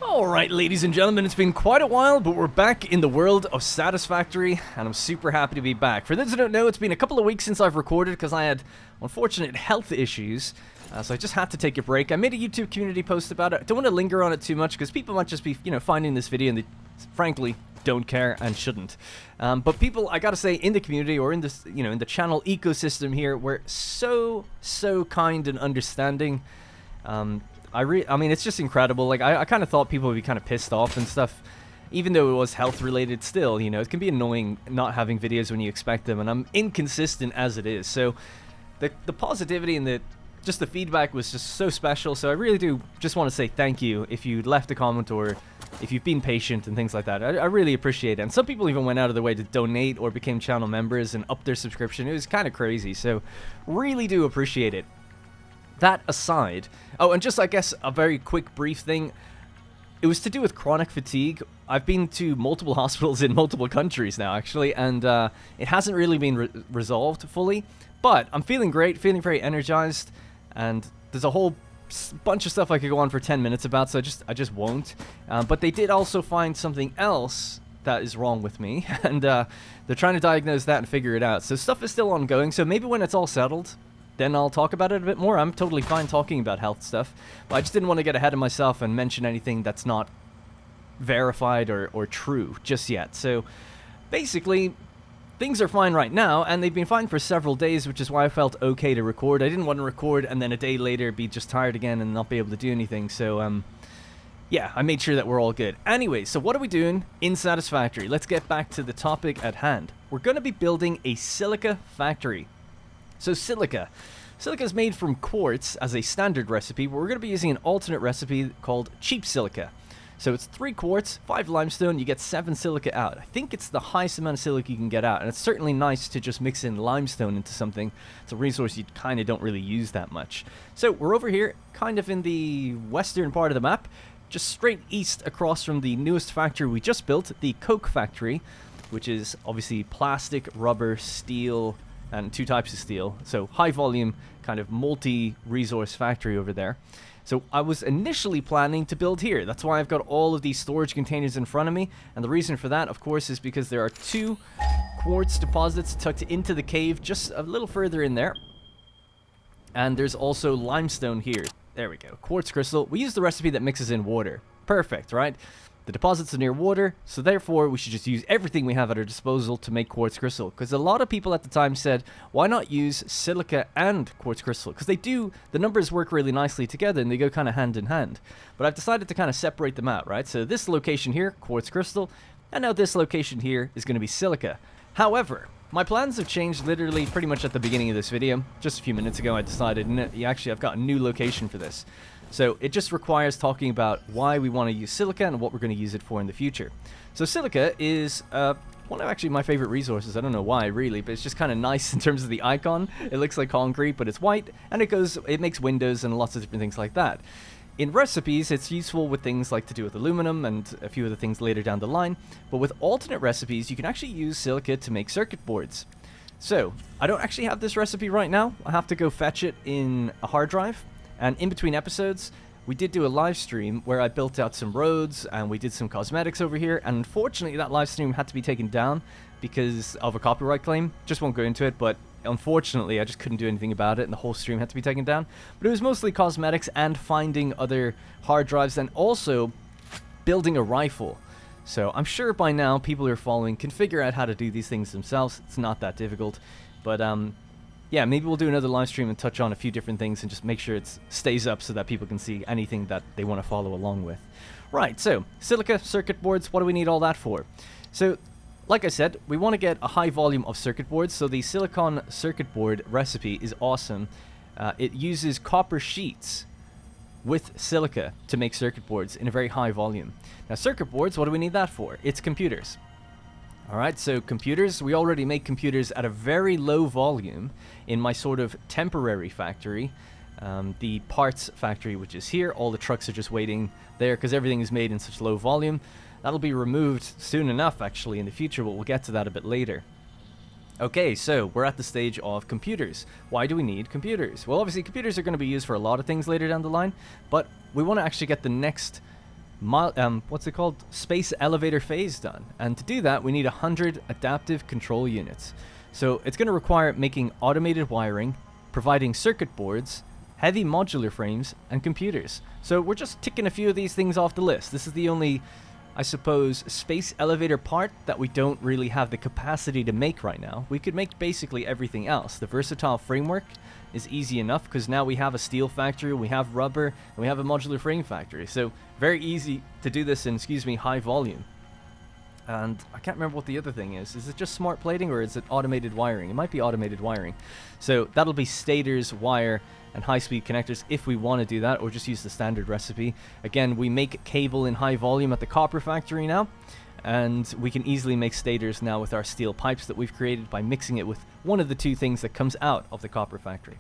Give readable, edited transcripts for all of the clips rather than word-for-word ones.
Alright, ladies and gentlemen, it's been quite a while, but we're back in the world of Satisfactory, and I'm super happy to be back. For those who don't know, it's been a couple of weeks since I've recorded because I had unfortunate health issues, so I just had to take a break. I made a YouTube community post about it. I don't want to linger on it too much because people might just be, finding this video and they, frankly, don't care and shouldn't. But people, I gotta say, in the community or in this, in the channel ecosystem here, were so kind and understanding. I mean, it's just incredible. Like, I kind of thought people would be kind of pissed off and stuff, even though it was health related still, it can be annoying not having videos when you expect them, and I'm inconsistent as it is. So the positivity and the feedback was just so special. So I really do just want to say thank you if you left a comment or if you've been patient and things like that. I really appreciate it. And some people even went out of their way to donate or became channel members and upped their subscription. It was kind of crazy. So really do appreciate it. That aside, oh, and just, I guess, a very quick brief thing. It was to do with chronic fatigue. I've been to multiple hospitals in multiple countries now, actually, and it hasn't really been resolved fully. But I'm feeling great, feeling very energized, and there's a whole bunch of stuff I could go on for 10 minutes about, so I just won't. But they did also find something else that is wrong with me, and they're trying to diagnose that and figure it out. So stuff is still ongoing, so maybe when it's all settled, then I'll talk about it a bit more. I'm totally fine talking about health stuff, but I just didn't want to get ahead of myself and mention anything that's not verified or true just yet. So basically, things are fine right now, and they've been fine for several days, which is why I felt okay to record. I didn't want to record and then a day later be just tired again and not be able to do anything. So yeah, I made sure that we're all good. Anyway, so what are we doing in Satisfactory? Let's get back to the topic at hand. We're going to be building a silica factory. So silica is made from quartz as a standard recipe, but we're going to be using an alternate recipe called cheap silica. So it's 3 quartz, 5 limestone, you get 7 silica out. I think it's the highest amount of silica you can get out, and it's certainly nice to just mix in limestone into something. It's a resource you kind of don't really use that much. So we're over here, kind of in the western part of the map, just straight east across from the newest factory we just built, the Coke Factory, which is obviously plastic, rubber, steel, and 2 types of steel. So high volume, kind of multi-resource factory over there. So I was initially planning to build here. That's why I've got all of these storage containers in front of me. And the reason for that, of course, is because there are 2 quartz deposits tucked into the cave just a little further in there. And there's also limestone here. There we go. Quartz crystal. We use the recipe that mixes in water. Perfect, right? The deposits are near water, so therefore we should just use everything we have at our disposal to make quartz crystal. Because a lot of people at the time said, why not use silica and quartz crystal? Because the numbers work really nicely together and they go kind of hand in hand. But I've decided to kind of separate them out, right? So this location here, quartz crystal, and now this location here is going to be silica. However, my plans have changed literally pretty much at the beginning of this video. Just a few minutes ago I decided, actually I've got a new location for this. So it just requires talking about why we want to use silica and what we're going to use it for in the future. So silica is one of actually my favorite resources. I don't know why really, but it's just kind of nice in terms of the icon. It looks like concrete, but it's white, and it makes windows and lots of different things like that. In recipes, it's useful with things like to do with aluminum and a few other things later down the line. But with alternate recipes, you can actually use silica to make circuit boards. So I don't actually have this recipe right now. I have to go fetch it in a hard drive. And in between episodes, we did do a live stream where I built out some roads and we did some cosmetics over here. And unfortunately, that live stream had to be taken down because of a copyright claim. Just won't go into it, but unfortunately, I just couldn't do anything about it and the whole stream had to be taken down. But it was mostly cosmetics and finding other hard drives and also building a rifle. So I'm sure by now people who are following can figure out how to do these things themselves. It's not that difficult. But yeah, maybe we'll do another live stream and touch on a few different things and just make sure it stays up so that people can see anything that they want to follow along with. Right, so silica circuit boards, what do we need all that for? So, like I said, we want to get a high volume of circuit boards, so the silicon circuit board recipe is awesome. It uses copper sheets with silica to make circuit boards in a very high volume. Now, circuit boards, what do we need that for? It's computers. Alright, so computers, we already make computers at a very low volume in my sort of temporary factory. The parts factory, which is here, all the trucks are just waiting there because everything is made in such low volume. That'll be removed soon enough, actually, in the future, but we'll get to that a bit later. Okay, so we're at the stage of computers. Why do we need computers? Well, obviously, computers are going to be used for a lot of things later down the line, but we want to actually get the next what's it called? Space elevator phase done. And to do that, we need 100 adaptive control units. So it's going to require making automated wiring, providing circuit boards, heavy modular frames, and computers. So we're just ticking a few of these things off the list. This is the only, I suppose, space elevator part that we don't really have the capacity to make right now. We could make basically everything else. The versatile framework is easy enough because now we have a steel factory, we have rubber, and we have a modular frame factory. So very easy to do this in, high volume. And I can't remember what the other thing is. Is it just smart plating or is it automated wiring? It might be automated wiring. So that'll be stators, wire, and high-speed connectors if we want to do that, or just use the standard recipe. Again, we make cable in high volume at the copper factory now, and we can easily make stators now with our steel pipes that we've created by mixing it with one of the two things that comes out of the copper factory.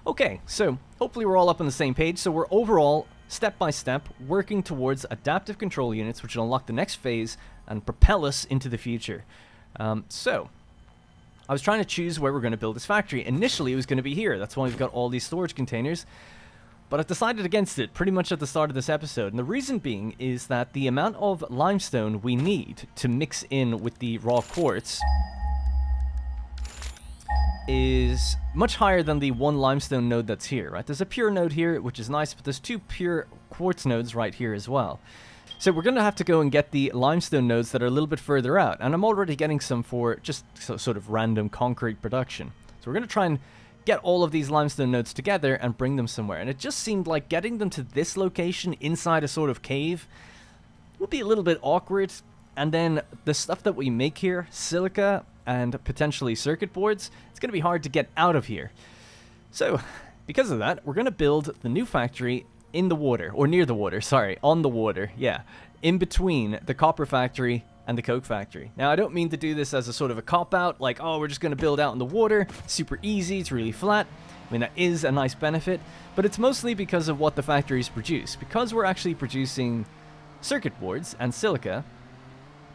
Okay, so hopefully we're all up on the same page. So we're overall, step by step, working towards adaptive control units, which will unlock the next phase and propel us into the future. So I was trying to choose where we're going to build this factory. Initially, it was going to be here. That's why we've got all these storage containers. But I've decided against it pretty much at the start of this episode. And the reason being is that the amount of limestone we need to mix in with the raw quartz is much higher than the one limestone node that's here, right? There's a pure node here, which is nice, but there's two pure quartz nodes right here as well. So we're going to have to go and get the limestone nodes that are a little bit further out. And I'm already getting some for just sort of random concrete production. So we're going to try and get all of these limestone nodes together and bring them somewhere. And it just seemed like getting them to this location inside a sort of cave would be a little bit awkward. And then the stuff that we make here, silica and potentially circuit boards, it's going to be hard to get out of here. So because of that, we're going to build the new factory in the water, or near the water, sorry, on the water, yeah, in between the copper factory and the coke factory. Now, I don't mean to do this as a sort of a cop-out, like, oh, we're just going to build out in the water, super easy, it's really flat. I mean, that is a nice benefit, but it's mostly because of what the factories produce. Because we're actually producing circuit boards and silica,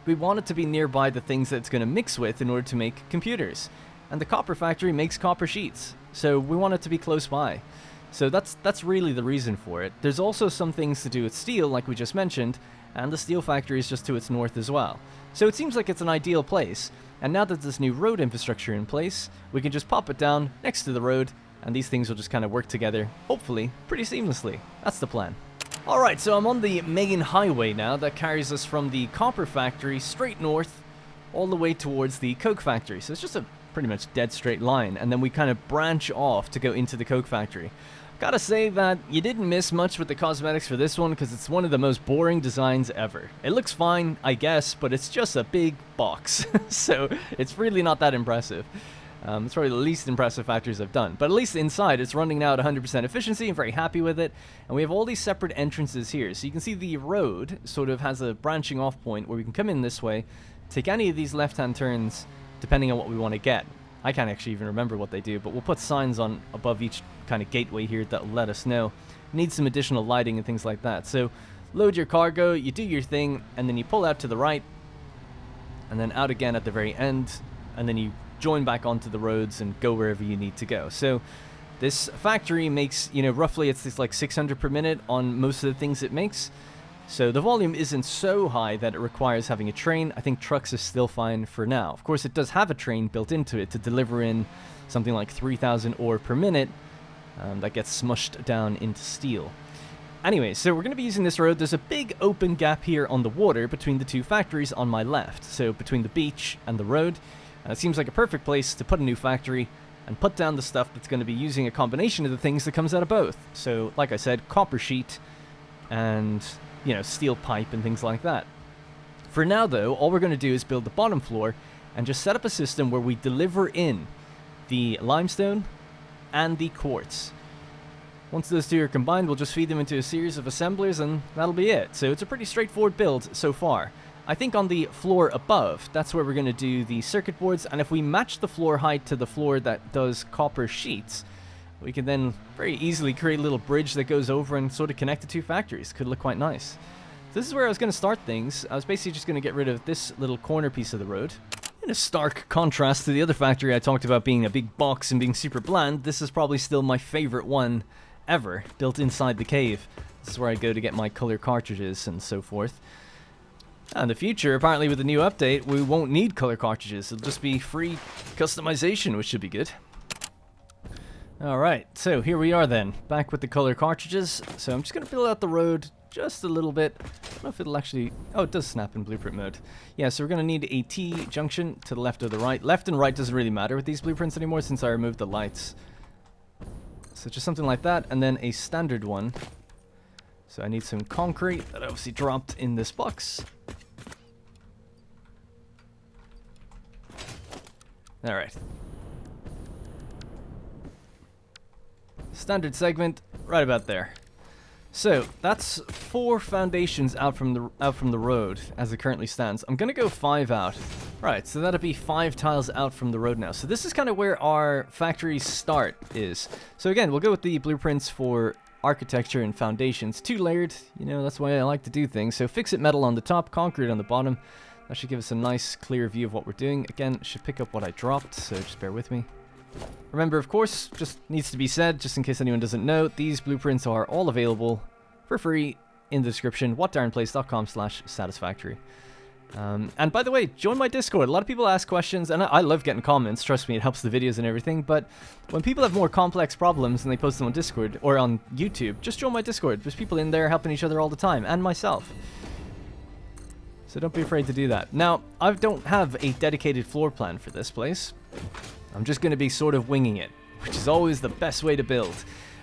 we want it to be nearby the things that it's going to mix with in order to make computers. And the copper factory makes copper sheets, so we want it to be close by. So that's really the reason for it. There's also some things to do with steel, like we just mentioned, and the steel factory is just to its north as well. So it seems like it's an ideal place, and now that this new road infrastructure in place, we can just pop it down next to the road, and these things will just kind of work together, hopefully, pretty seamlessly. That's the plan. Alright, so I'm on the main highway now that carries us from the copper factory straight north, all the way towards the coke factory. So it's just a pretty much dead straight line, and then we kind of branch off to go into the coke factory. Gotta say that you didn't miss much with the cosmetics for this one, because it's one of the most boring designs ever. It looks fine, I guess, but it's just a big box, so it's really not that impressive. It's probably the least impressive factories I've done, but at least inside it's running now at 100% efficiency. I'm very happy with it, and we have all these separate entrances here. So you can see the road sort of has a branching off point where we can come in this way, take any of these left-hand turns, depending on what we want to get. I can't actually even remember what they do, but we'll put signs on above each kind of gateway here that'll let us know. Need some additional lighting and things like that. So load your cargo, you do your thing, and then you pull out to the right, and then out again at the very end, and then you join back onto the roads and go wherever you need to go. So this factory makes, roughly it's like 600 per minute on most of the things it makes. So the volume isn't so high that it requires having a train. I think trucks is still fine for now. Of course, it does have a train built into it to deliver in something like 3,000 ore per minute that gets smushed down into steel. Anyway, so we're going to be using this road. There's a big open gap here on the water between the two factories on my left. So between the beach and the road. And it seems like a perfect place to put a new factory and put down the stuff that's going to be using a combination of the things that comes out of both. So, like I said, copper sheet and steel pipe and things like that. For now, though, all we're going to do is build the bottom floor and just set up a system where we deliver in the limestone and the quartz. Once those two are combined, we'll just feed them into a series of assemblers and that'll be it. So it's a pretty straightforward build so far. I think on the floor above, that's where we're going to do the circuit boards, and if we match the floor height to the floor that does copper sheets, we can then very easily create a little bridge that goes over and sort of connect the two factories. Could look quite nice. So this is where I was going to start things. I was basically just going to get rid of this little corner piece of the road. In a stark contrast to the other factory I talked about being a big box and being super bland, this is probably still my favorite one ever built inside the cave. This is where I go to get my color cartridges and so forth. In the future, apparently with the new update, we won't need color cartridges. It'll just be free customization, which should be good. Alright, so here we are then, back with the color cartridges. So I'm just going to fill out the road just a little bit. I don't know if it'll actually... Oh, it does snap in blueprint mode. Yeah, so we're going to need a T junction to the left or the right. Left and right doesn't really matter with these blueprints anymore since I removed the lights. So just something like that, and then a standard one. So I need some concrete that I obviously dropped in this box. Alright. Standard segment, right about there. So that's 4 foundations out from the road as it currently stands. I'm gonna go 5 out. Right, so that'll be 5 tiles out from the road now. So this is kind of where our factory's start is. So again, we'll go with the blueprints for architecture and foundations. 2-layered, you know, that's the way I like to do things. So fix-it metal on the top, concrete on the bottom. That should give us a nice clear view of what we're doing. Again, should pick up what I dropped, so just bear with me. Remember, of course, just needs to be said, just in case anyone doesn't know, these blueprints are all available for free in the description, whatdarrenplace.com/satisfactory. And by the way, join my Discord. A lot of people ask questions, and I love getting comments. Trust me, it helps the videos and everything. But when people have more complex problems and they post them on Discord or on YouTube, just join my Discord. There's people in there helping each other all the time, and myself. So don't be afraid to do that. Now, I don't have a dedicated floor plan for this place. I'm just going to be sort of winging it, which is always the best way to build.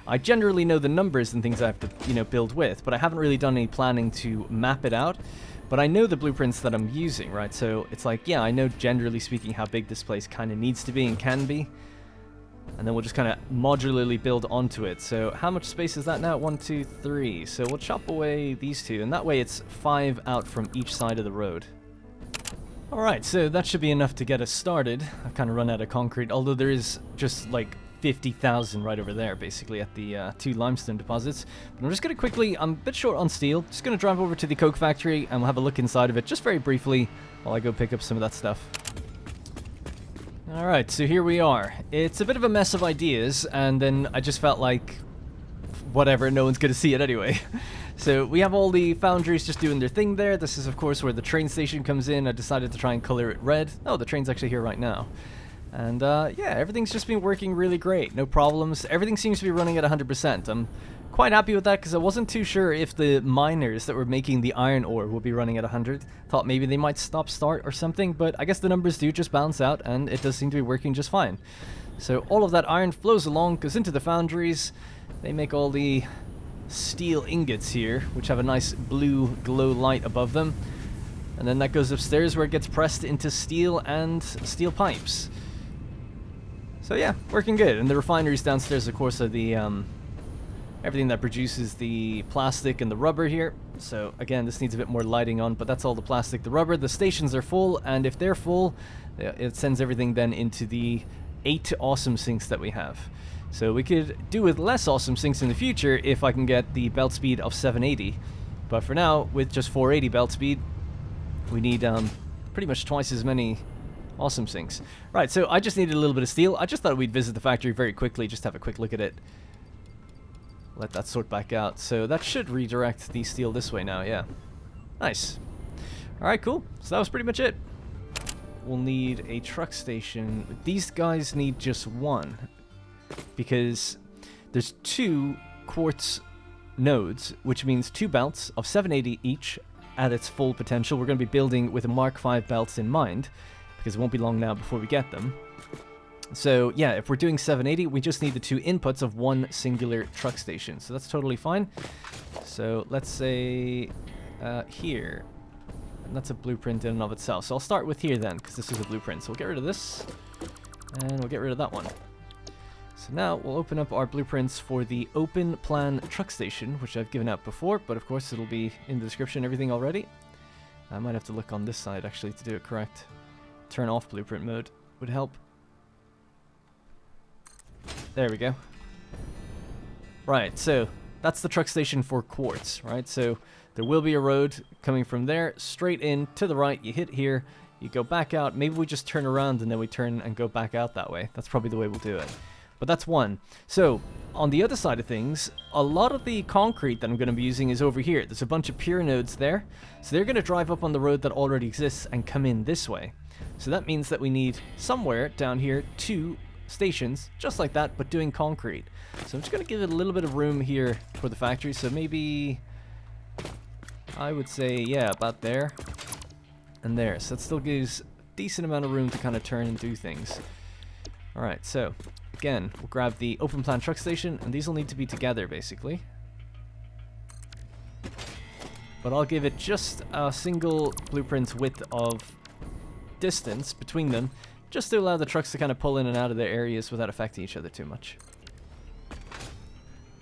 I generally know the numbers and things I have to, you know, build with, but I haven't really done any planning to map it out. But I know the blueprints that I'm using, right? So it's like, yeah, I know generally speaking how big this place kind of needs to be and can be. And then we'll just kind of modularly build onto it. So how much space is that now? 1, 2, 3. So we'll chop away these 2, and that way it's 5 out from each side of the road. Alright, so that should be enough to get us started. I've kind of run out of concrete, although there is just like 50,000 right over there, basically, at the 2 limestone deposits. But I'm just going to quickly, I'm a bit short on steel, just going to drive over to the coke factory and we'll have a look inside of it just very briefly while I go pick up some of that stuff. Alright, so here we are. It's a bit of a mess of ideas, and then I just felt like, whatever, no one's going to see it anyway. So we have all the foundries just doing their thing there. This is, of course, where the train station comes in. I decided to try and color it red. Oh, the train's actually here right now. And yeah, everything's just been working really great. No problems. Everything seems to be running at 100%. I'm quite happy with that because I wasn't too sure if the miners that were making the iron ore would be running at 100. Thought maybe they might start or something, but I guess the numbers do just balance out, and it does seem to be working just fine. So all of that iron flows along, goes into the foundries. They make all the steel ingots here, which have a nice blue glow light above them. And then that goes upstairs where it gets pressed into steel and steel pipes. So yeah, working good. And the refineries downstairs, of course, are the everything that produces the plastic and the rubber here. So again, this needs a bit more lighting on, but that's all the plastic, the rubber. The stations are full, and if they're full, it sends everything then into the 8 awesome sinks that we have. So we could do with less awesome sinks in the future if I can get the belt speed of 780. But for now, with just 480 belt speed, we need pretty much twice as many awesome sinks. Right, so I just needed a little bit of steel. I just thought we'd visit the factory very quickly, just have a quick look at it. Let that sort back out. So that should redirect the steel this way now, yeah. Nice. Alright, cool. So that was pretty much it. We'll need a truck station. These guys need just 1. Because there's 2 quartz nodes, which means 2 belts of 780 each at its full potential. We're going to be building with a Mark V belts in mind, because it won't be long now before we get them. So yeah, if we're doing 780, we just need the 2 inputs of 1 singular truck station. So that's totally fine. So let's say here. And that's a blueprint in and of itself. So I'll start with here then, because this is a blueprint. So we'll get rid of this, and we'll get rid of that one. So now we'll open up our blueprints for the open plan truck station, which I've given out before, but of course it'll be in the description, everything already. I might have to look on this side actually to do it correct. Turn off blueprint mode would help. There we go. Right, so that's the truck station for quartz, right? So there will be a road coming from there straight in to the right. You hit here, you go back out. Maybe we just turn around and then we turn and go back out that way. That's probably the way we'll do it. But that's one. So, on the other side of things, a lot of the concrete that I'm going to be using is over here. There's a bunch of pier nodes there. So they're going to drive up on the road that already exists and come in this way. So that means that we need somewhere down here 2 stations, just like that, but doing concrete. So I'm just going to give it a little bit of room here for the factory. So maybe, I would say, yeah, about there and there. So that still gives a decent amount of room to kind of turn and do things. Alright, so again, we'll grab the open plan truck station, and these will need to be together, basically. But I'll give it just a single blueprint width of distance between them, just to allow the trucks to kind of pull in and out of their areas without affecting each other too much.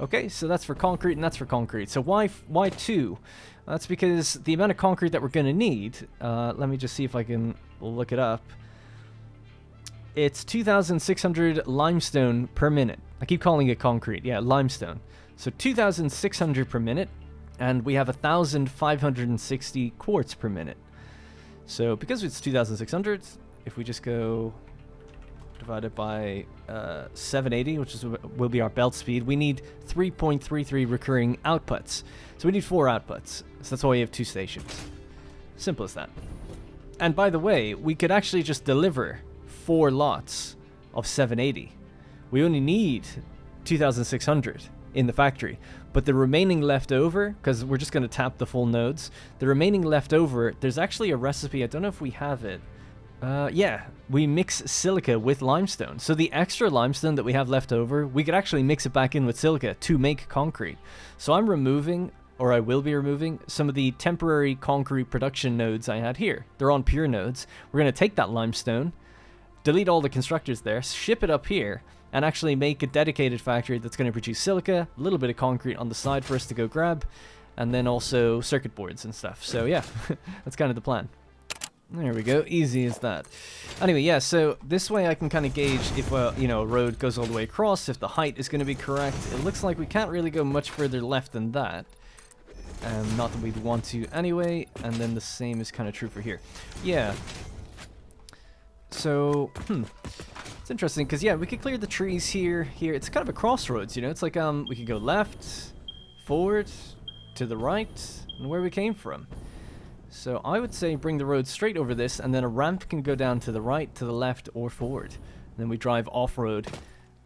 Okay, so that's for concrete, and that's for concrete. So why 2? That's because the amount of concrete that we're going to need, let me just see if I can look it up. It's 2,600 limestone per minute. I keep calling it concrete. Yeah, limestone. So 2,600 per minute, and we have 1,560 quartz per minute. So because it's 2,600, if we just go divided by 780, which will be our belt speed, we need 3.33 recurring outputs. So we need 4 outputs. So that's why we have 2 stations. Simple as that. And by the way, we could actually just deliver 4 lots of 780. We only need 2,600 in the factory, but the remaining left over, because we're just going to tap the full nodes, the remaining left over, there's actually a recipe, I don't know if we have it. Yeah, we mix silica with limestone. So the extra limestone that we have left over, we could actually mix it back in with silica to make concrete. So I'm removing, or I will be removing, some of the temporary concrete production nodes I had here. They're on pure nodes. We're going to take that limestone, delete all the constructors there, ship it up here, and actually make a dedicated factory that's going to produce silica, a little bit of concrete on the side for us to go grab, and then also circuit boards and stuff. So yeah, that's kind of the plan. There we go, easy as that. Anyway, yeah, so this way I can kind of gauge if a road goes all the way across, if the height is going to be correct. It looks like we can't really go much further left than that. Not that we'd want to anyway, and then the same is kind of true for here. Yeah. So, it's interesting, because yeah, we could clear the trees here. It's kind of a crossroads, it's like, we could go left, forward, to the right, and where we came from. So I would say bring the road straight over this, and then a ramp can go down to the right, to the left, or forward. And then we drive off-road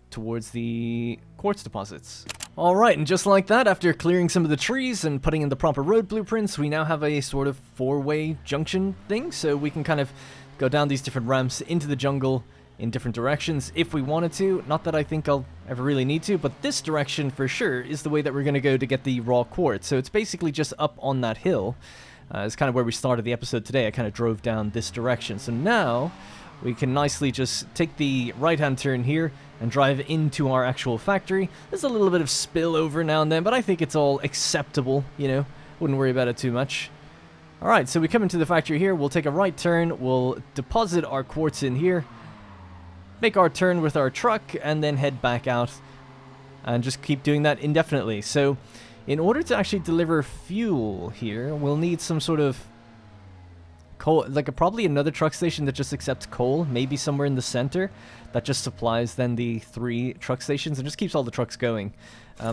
towards the quartz deposits. Alright, and just like that, after clearing some of the trees and putting in the proper road blueprints, we now have a sort of 4-way junction thing, so we can kind of go down these different ramps into the jungle in different directions if we wanted to. Not that I think I'll ever really need to, but this direction for sure is the way that we're going to go to get the raw quartz. So it's basically just up on that hill. It's kind of where we started the episode today. I kind of drove down this direction. So now we can nicely just take the right-hand turn here and drive into our actual factory. There's a little bit of spillover now and then, but I think it's all acceptable, Wouldn't worry about it too much. Alright, so we come into the factory here. We'll take a right turn. We'll deposit our quartz in here. Make our turn with our truck, and then head back out. And just keep doing that indefinitely. So in order to actually deliver fuel here, we'll need some sort of coal, like probably another truck station that just accepts coal, maybe somewhere in the center, that just supplies then the 3 truck stations and just keeps all the trucks going.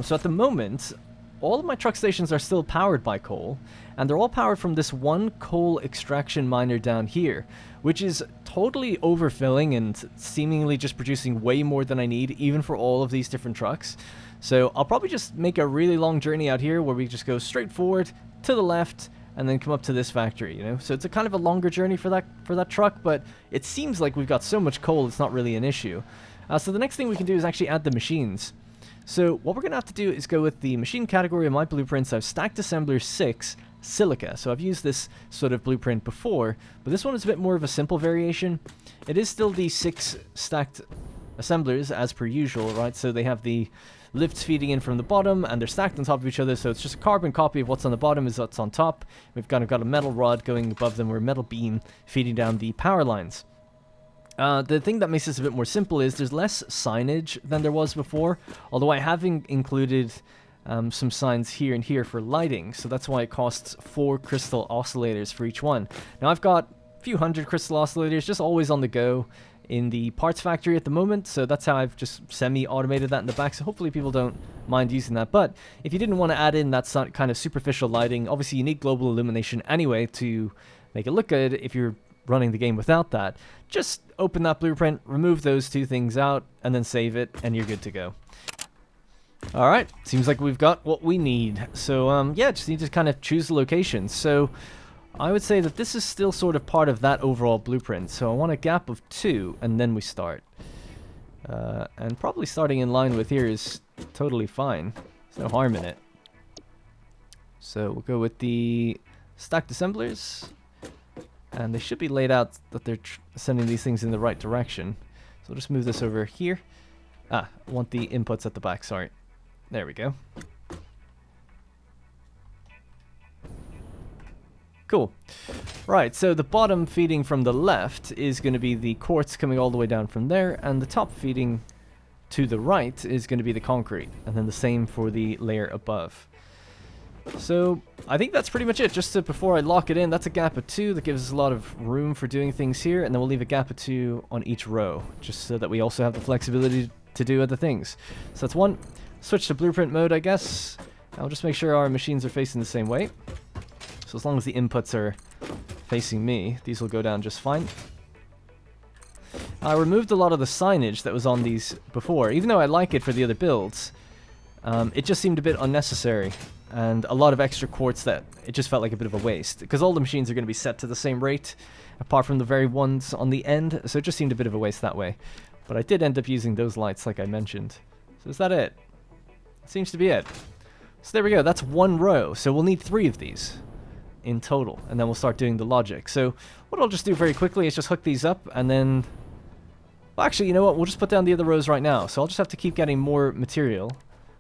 So at the moment, all of my truck stations are still powered by coal, and they're all powered from this one coal extraction miner down here, which is totally overfilling and seemingly just producing way more than I need, even for all of these different trucks. So I'll probably just make a really long journey out here where we just go straight forward to the left and then come up to this factory, So it's a kind of a longer journey for that truck, but it seems like we've got so much coal it's not really an issue. So the next thing we can do is actually add the machines. So what we're going to have to do is go with the machine category of my blueprints. I've stacked assembler 6 silica. So I've used this sort of blueprint before, but this one is a bit more of a simple variation. It is still the 6 stacked assemblers as per usual, right? So they have the lifts feeding in from the bottom, and they're stacked on top of each other, so it's just a carbon copy of what's on the bottom is what's on top. We've got a metal rod going above them, or a metal beam feeding down the power lines. The thing that makes this a bit more simple is there's less signage than there was before, although I have included some signs here and here for lighting, so that's why it costs 4 crystal oscillators for each one. Now I've got a few hundred crystal oscillators just always on the go, in the parts factory at the moment, so that's how I've just semi-automated that in the back, so hopefully people don't mind using that. But if you didn't want to add in that kind of superficial lighting, obviously you need global illumination anyway to make it look good if you're running the game without that. Just open that blueprint, remove those two things out, and then save it, and you're good to go. Alright, seems like we've got what we need. So, yeah, just need to kind of choose the location. So, I would say that this is still sort of part of that overall blueprint. So I want a gap of 2, and then we start. And probably starting in line with here is totally fine. There's no harm in it. So we'll go with the stacked assemblers. And they should be laid out that they're sending these things in the right direction. So we'll just move this over here. I want the inputs at the back, sorry. There we go. Cool. Right, so the bottom feeding from the left is going to be the quartz coming all the way down from there, and the top feeding to the right is going to be the concrete, and then the same for the layer above. So I think that's pretty much it. Just before I lock it in, that's a gap of 2 that gives us a lot of room for doing things here, and then we'll leave a gap of 2 on each row, just so that we also have the flexibility to do other things. So that's 1. Switch to blueprint mode, I guess. I'll just make sure our machines are facing the same way. So as long as the inputs are facing me, these will go down just fine. I removed a lot of the signage that was on these before. Even though I like it for the other builds, it just seemed a bit unnecessary. And a lot of extra quartz that it just felt like a bit of a waste. Because all the machines are going to be set to the same rate, apart from the very ones on the end. So it just seemed a bit of a waste that way. But I did end up using those lights like I mentioned. So is that it? Seems to be it. So there we go. That's 1 row. So we'll need 3 of these in total, and then we'll start doing the logic. So what I'll just do very quickly is just hook these up, and then... Well, actually, you know what? We'll just put down the other rows right now. So I'll just have to keep getting more material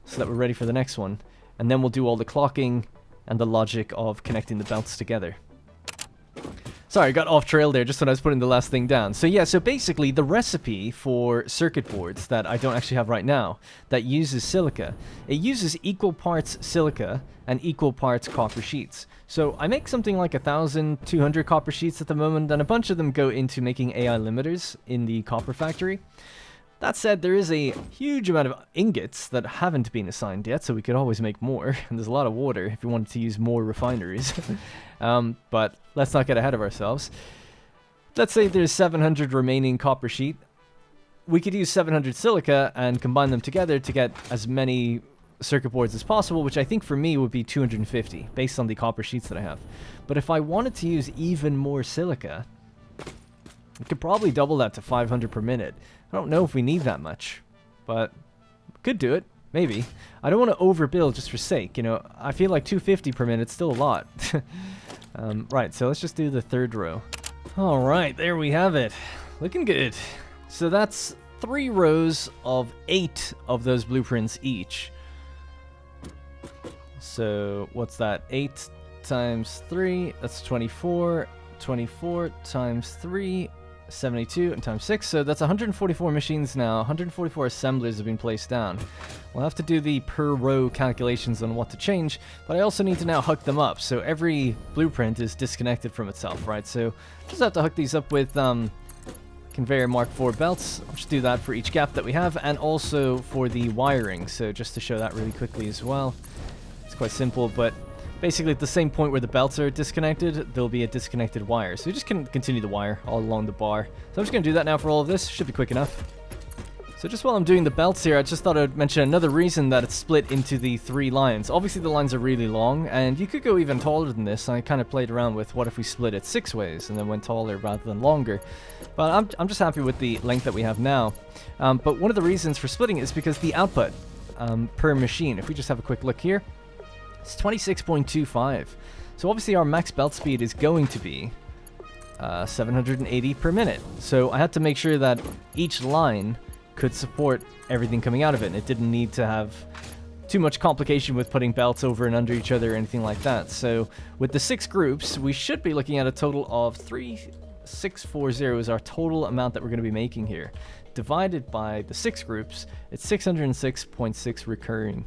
so that we're ready for the next one. And then we'll do all the clocking and the logic of connecting the belts together. Sorry, I got off trail there just when I was putting the last thing down. So yeah, so basically the recipe for circuit boards that I don't actually have right now that uses silica, it uses equal parts silica and equal parts copper sheets. So I make something like 1,200 copper sheets at the moment, and a bunch of them go into making AI limiters in the copper factory. That said, there is a huge amount of ingots that haven't been assigned yet, so we could always make more. And there's a lot of water if we wanted to use more refineries. But let's not get ahead of ourselves. Let's say there's 700 remaining copper sheet. We could use 700 silica and combine them together to get as many circuit boards as possible, which I think for me would be 250, based on the copper sheets that I have. But if I wanted to use even more silica, we could probably double that to 500 per minute. I don't know if we need that much, but could do it, maybe. I don't want to overbuild just for sake, you know. I feel like 250 per minute is still a lot. Right, so let's just do the 3rd row. Alright, there we have it. Looking good. So that's 3 rows of 8 of those blueprints each. So what's that? 8 times 3, that's 24. 24 times 3, 72, and times 6. So that's 144 machines now. 144 assemblers have been placed down. We'll have to do the per row calculations on what to change, but I also need to now hook them up. So every blueprint is disconnected from itself, right? So just have to hook these up with conveyor Mark IV belts. I'll just do that for each gap that we have, and also for the wiring. So just to show that really quickly as well. It's quite simple, but basically at the same point where the belts are disconnected, there'll be a disconnected wire. So you just can continue the wire all along the bar. So I'm just going to do that now for all of this. Should be quick enough. So just while I'm doing the belts here, I just thought I'd mention another reason that it's split into the 3 lines. Obviously the lines are really long, and you could go even taller than this. I kind of played around with what if we split it 6 ways and then went taller rather than longer. But I'm just happy with the length that we have now. But one of the reasons for splitting it is because the output per machine, if we just have a quick look here, it's 26.25. So obviously our max belt speed is going to be 780 per minute. So I had to make sure that each line could support everything coming out of it, and it didn't need to have too much complication with putting belts over and under each other or anything like that. So with the 6 groups, we should be looking at a total of 3640 is our total amount that we're going to be making here. Divided by the 6 groups, it's 606.6 recurring.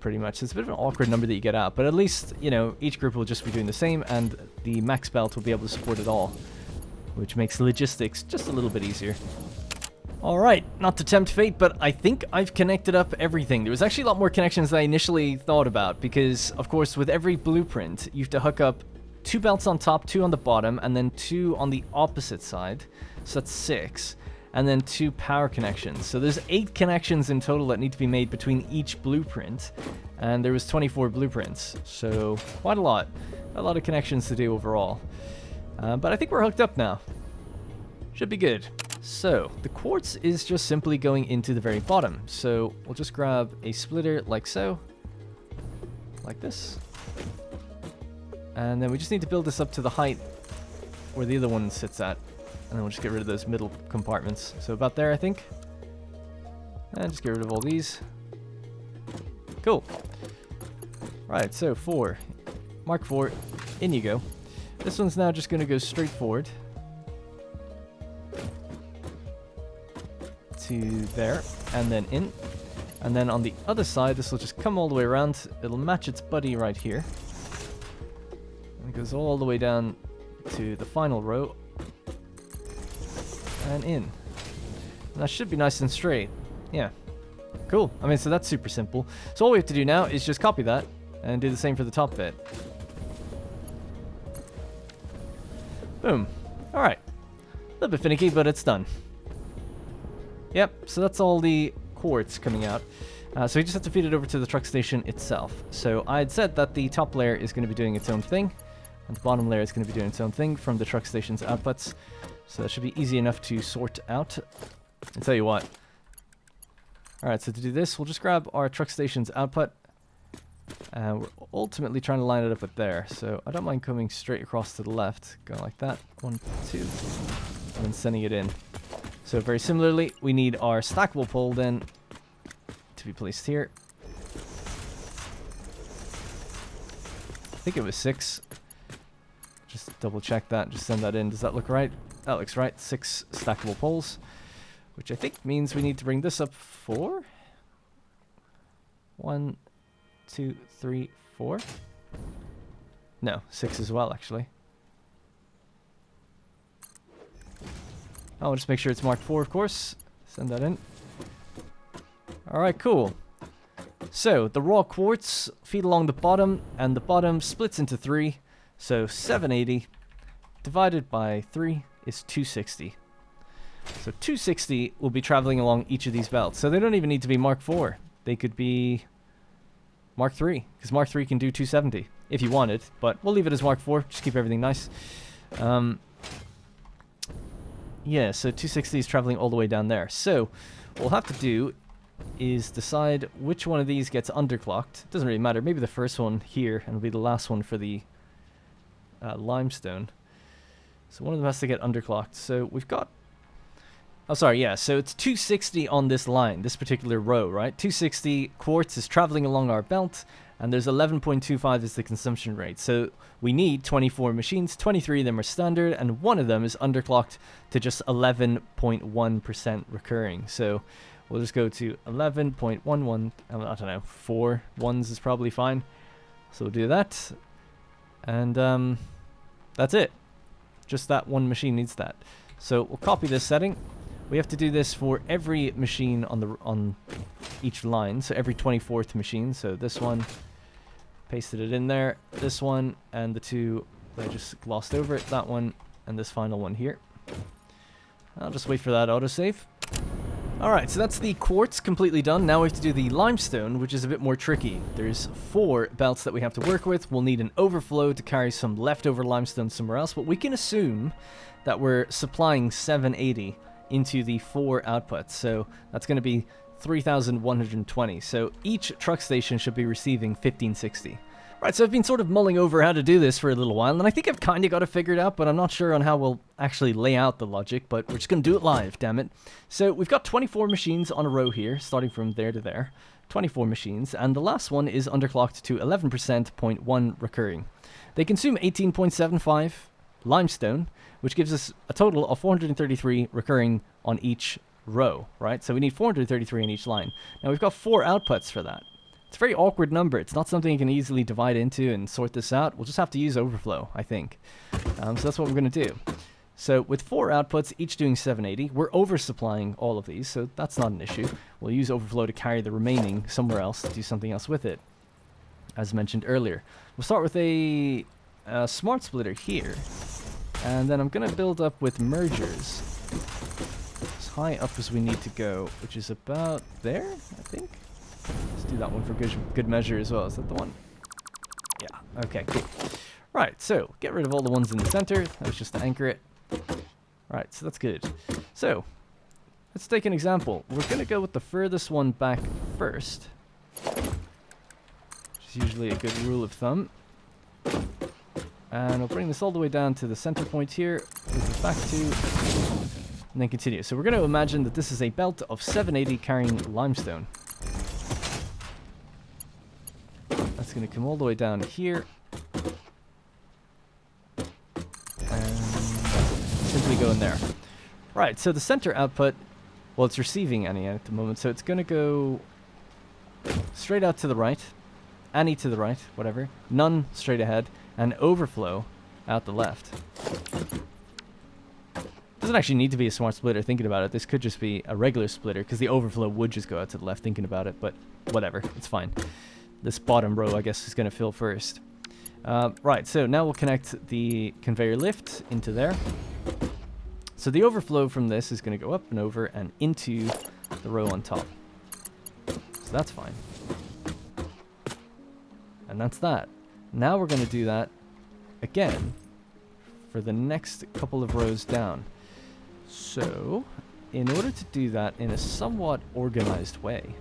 Pretty much. It's a bit of an awkward number that you get out, but at least, you know, each group will just be doing the same, and the max belt will be able to support it all. which makes logistics just a little bit easier. Alright, not to tempt fate, but I think I've connected up everything. There was actually a lot more connections than I initially thought about, because, of course, with every blueprint, you have to hook up 2 belts on top, 2 on the bottom, and then 2 on the opposite side. So that's 6. And then 2 power connections. So there's 8 connections in total that need to be made between each blueprint. And there was 24 blueprints. So quite a lot. A lot of connections to do overall. But I think we're hooked up now. Should be good. So the quartz is just simply going into the very bottom. So we'll just grab a splitter like so. Like this. And then we just need to build this up to the height where the other one sits at. And then we'll just get rid of those middle compartments. So about there, I think. And just get rid of all these. Cool. Right, so 4. Mark 4. In you go. This one's now just going to go straight forward. To there. And then in. And then on the other side, this will just come all the way around. It'll match its buddy right here. And it goes all the way down to the final row. And in. And that should be nice and straight. Yeah. Cool. I mean, so that's super simple. So all we have to do now is just copy that and do the same for the top bit. Boom. Alright. A little bit finicky, but it's done. Yep, so that's all the quartz coming out. So we just have to feed it over to the truck station itself. So I had said that the top layer is going to be doing its own thing, and the bottom layer is going to be doing its own thing from the truck station's outputs. So that should be easy enough to sort out. I'll tell you what. Alright, so to do this, we'll just grab our truck station's output. And we're ultimately trying to line it up with there. So I don't mind coming straight across to the left. Go like that. 1, 2. And then sending it in. So very similarly, we need our stackable pole then to be placed here. I think it was 6. Just double check that, just send that in. Does that look right? That looks right. 6 stackable poles, which I think means we need to bring this up 4. 1, 2, 3, 4. No, 6 as well, actually. I'll just make sure it's marked 4, of course. Send that in. Alright, cool. So, the raw quartz feed along the bottom, and the bottom splits into 3. So, 780 divided by 3 is 260. So, 260 will be traveling along each of these belts. So, they don't even need to be Mark 4. They could be Mark 3, because Mark 3 can do 270 if you wanted, but we'll leave it as Mark 4. Just keep everything nice. Yeah, so 260 is traveling all the way down there. So what we'll have to do is decide which one of these gets underclocked. It doesn't really matter. Maybe the first one here, and it'll be the last one for the limestone. So one of them has to get underclocked. So we've got... Oh, sorry, yeah. So it's 260 on this line, this particular row, right? 260 quartz is traveling along our belt, and there's 11.25 is the consumption rate. So we need 24 machines, 23 of them are standard, and one of them is underclocked to just 11.1% recurring. So we'll just go to 11.11, I don't know, 4 ones is probably fine. So we'll do that, and that's it. Just that one machine needs that. So we'll copy this setting. We have to do this for every machine on each line, so every 24th machine. So this one, pasted it in there, this one, and the 2 that I just glossed over it, that one, and this final one here. I'll just wait for that autosave. Alright, so that's the quartz completely done. Now we have to do the limestone, which is a bit more tricky. There's 4 belts that we have to work with. We'll need an overflow to carry some leftover limestone somewhere else, but we can assume that we're supplying 780 into the 4 outputs. So that's going to be 3,120. So each truck station should be receiving 1,560. Right, so I've been sort of mulling over how to do this for a little while, and I think I've kind of got it figured out, but I'm not sure on how we'll actually lay out the logic, but we're just going to do it live, damn it. So we've got 24 machines on a row here, starting from there to there. 24 machines, and the last one is underclocked to 11%.1 recurring. They consume 18.75 limestone, which gives us a total of 433 recurring on each row, right? So we need 433 in each line. Now we've got 4 outputs for that. It's a very awkward number. It's not something you can easily divide into and sort this out. We'll just have to use overflow, I think. So that's what we're going to do. So with 4 outputs, each doing 780, we're oversupplying all of these, so that's not an issue. We'll use overflow to carry the remaining somewhere else to do something else with it, as mentioned earlier. We'll start with a smart splitter here, and then I'm going to build up with mergers as high up as we need to go, which is about there, I think. Let's do that one for good measure as well. Is that the one? Yeah, okay, cool. Right, so get rid of all the ones in the center. That was just to anchor it. Right, so that's good. So, let's take an example. We're going to go with the furthest one back first, which is usually a good rule of thumb. And I'll bring this all the way down to the center point here, move it back to, and then continue. So we're going to imagine that this is a belt of 780 carrying limestone. That's going to come all the way down here. Simply go in there. Right, so the center output, well, it's receiving any at the moment, so it's going to go straight out to the right, any to the right, whatever, none straight ahead, and overflow out the left. Doesn't actually need to be a smart splitter thinking about it. This could just be a regular splitter, because the overflow would just go out to the left thinking about it, but whatever, it's fine. This bottom row, I guess, is going to fill first. Right, so now we'll connect the conveyor lift into there. So the overflow from this is going to go up and over and into the row on top. So that's fine. And that's that. Now we're going to do that again for the next couple of rows down. So, in order to do that in a somewhat organized way,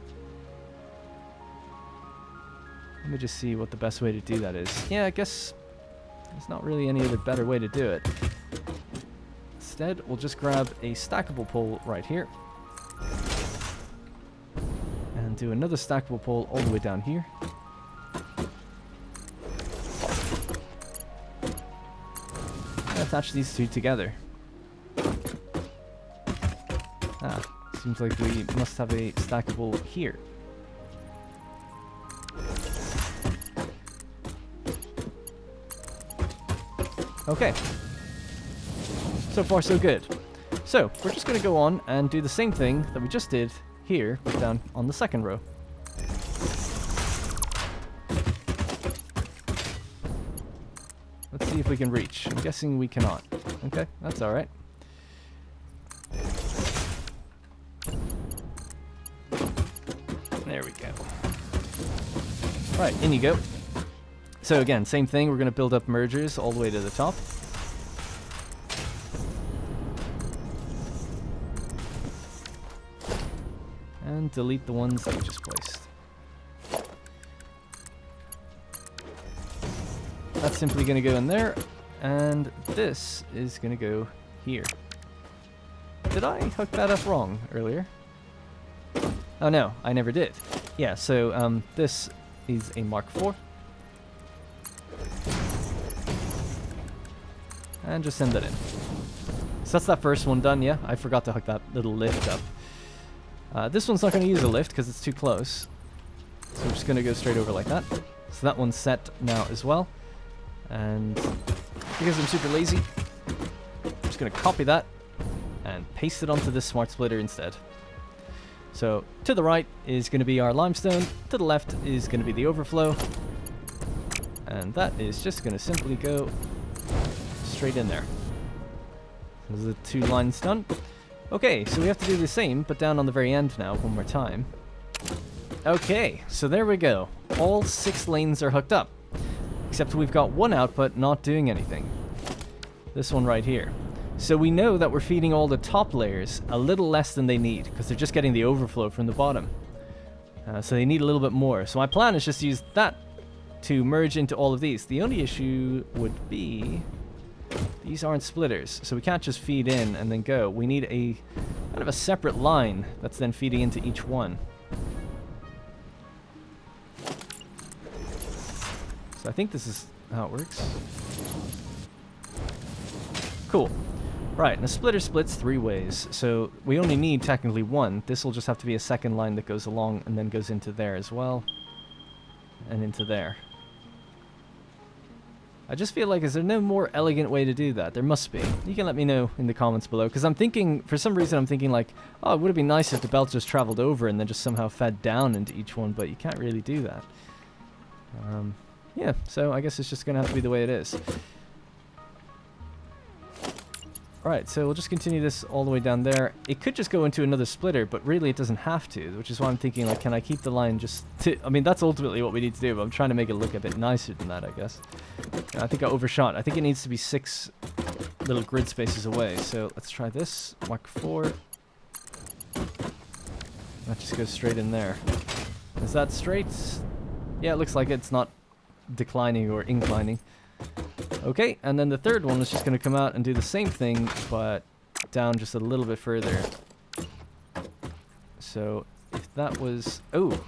let me just see what the best way to do that is. Yeah, I guess there's not really any other better way to do it. Instead, we'll just grab a stackable pole right here. And do another stackable pole all the way down here. And attach these two together. Ah, seems like we must have a stackable here. Okay. So far, so good. So, we're just going to go on and do the same thing that we just did here, but down on the second row. Let's see if we can reach. I'm guessing we cannot. Okay, that's alright. There we go. Right, in you go. So again, same thing. We're going to build up mergers all the way to the top. And delete the ones that we just placed. That's simply going to go in there, and this is going to go here. Did I hook that up wrong earlier? Oh no, I never did. Yeah, so this is a Mark IV. And just send that in. So that's that first one done, yeah? I forgot to hook that little lift up. This one's not going to use a lift because it's too close. So we're just going to go straight over like that. So that one's set now as well. And because I'm super lazy, I'm just going to copy that and paste it onto this smart splitter instead. So to the right is going to be our limestone. To the left is going to be the overflow. And that is just going to simply go straight in there. Those are the two lines done. Okay, so we have to do the same, but down on the very end now, one more time. Okay, so there we go. All 6 lanes are hooked up. Except we've got one output not doing anything. This one right here. So we know that we're feeding all the top layers a little less than they need, because they're just getting the overflow from the bottom. So they need a little bit more. So my plan is just to use that to merge into all of these. The only issue would be these aren't splitters, so we can't just feed in and then go. We need a kind of a separate line that's then feeding into each one. So I think this is how it works. Cool. Right, and the splitter splits 3 ways, so we only need technically 1. This will just have to be a second line that goes along and then goes into there as well. And into there. I just feel like, is there no more elegant way to do that? There must be. You can let me know in the comments below, because I'm thinking, for some reason I'm thinking like, oh, it would have been nice if the belt just traveled over and then just somehow fed down into each one, but you can't really do that. Yeah, so I guess it's just going to have to be the way it is. Alright, so we'll just continue this all the way down there. It could just go into another splitter, but really it doesn't have to, which is why I'm thinking, like, can I keep the line just to... I mean, that's ultimately what we need to do, but I'm trying to make it look a bit nicer than that, I guess. I think I overshot. I think it needs to be 6 little grid spaces away, so let's try this. Mark 4. That just goes straight in there. Is that straight? Yeah, it looks like it's not declining or inclining. Okay, and then the third one is just going to come out and do the same thing, but down just a little bit further. So, if that was... Oh!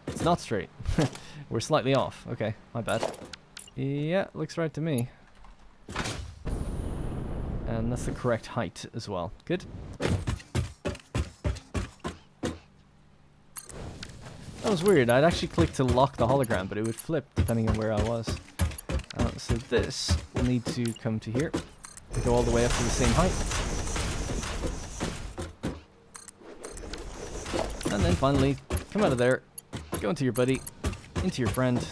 It's not straight. We're slightly off. Okay, my bad. Yeah, looks right to me. And that's the correct height as well. Good. That was weird. I'd actually click to lock the hologram, but it would flip depending on where I was. So this will need to come to here. To go all the way up to the same height. And then finally, come out of there, go into your buddy, into your friend,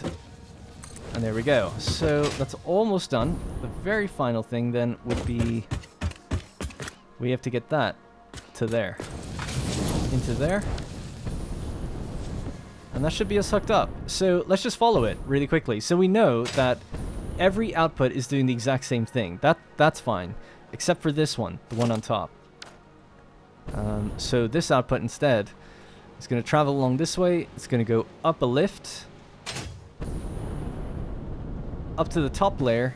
and there we go. So that's almost done. The very final thing then would be, we have to get that to there. Into there. And that should be us hooked up. So let's just follow it really quickly. So we know that every output is doing the exact same thing. That's fine, except for this one, the one on top. So this output instead is going to travel along this way. It's going to go up a lift, up to the top layer,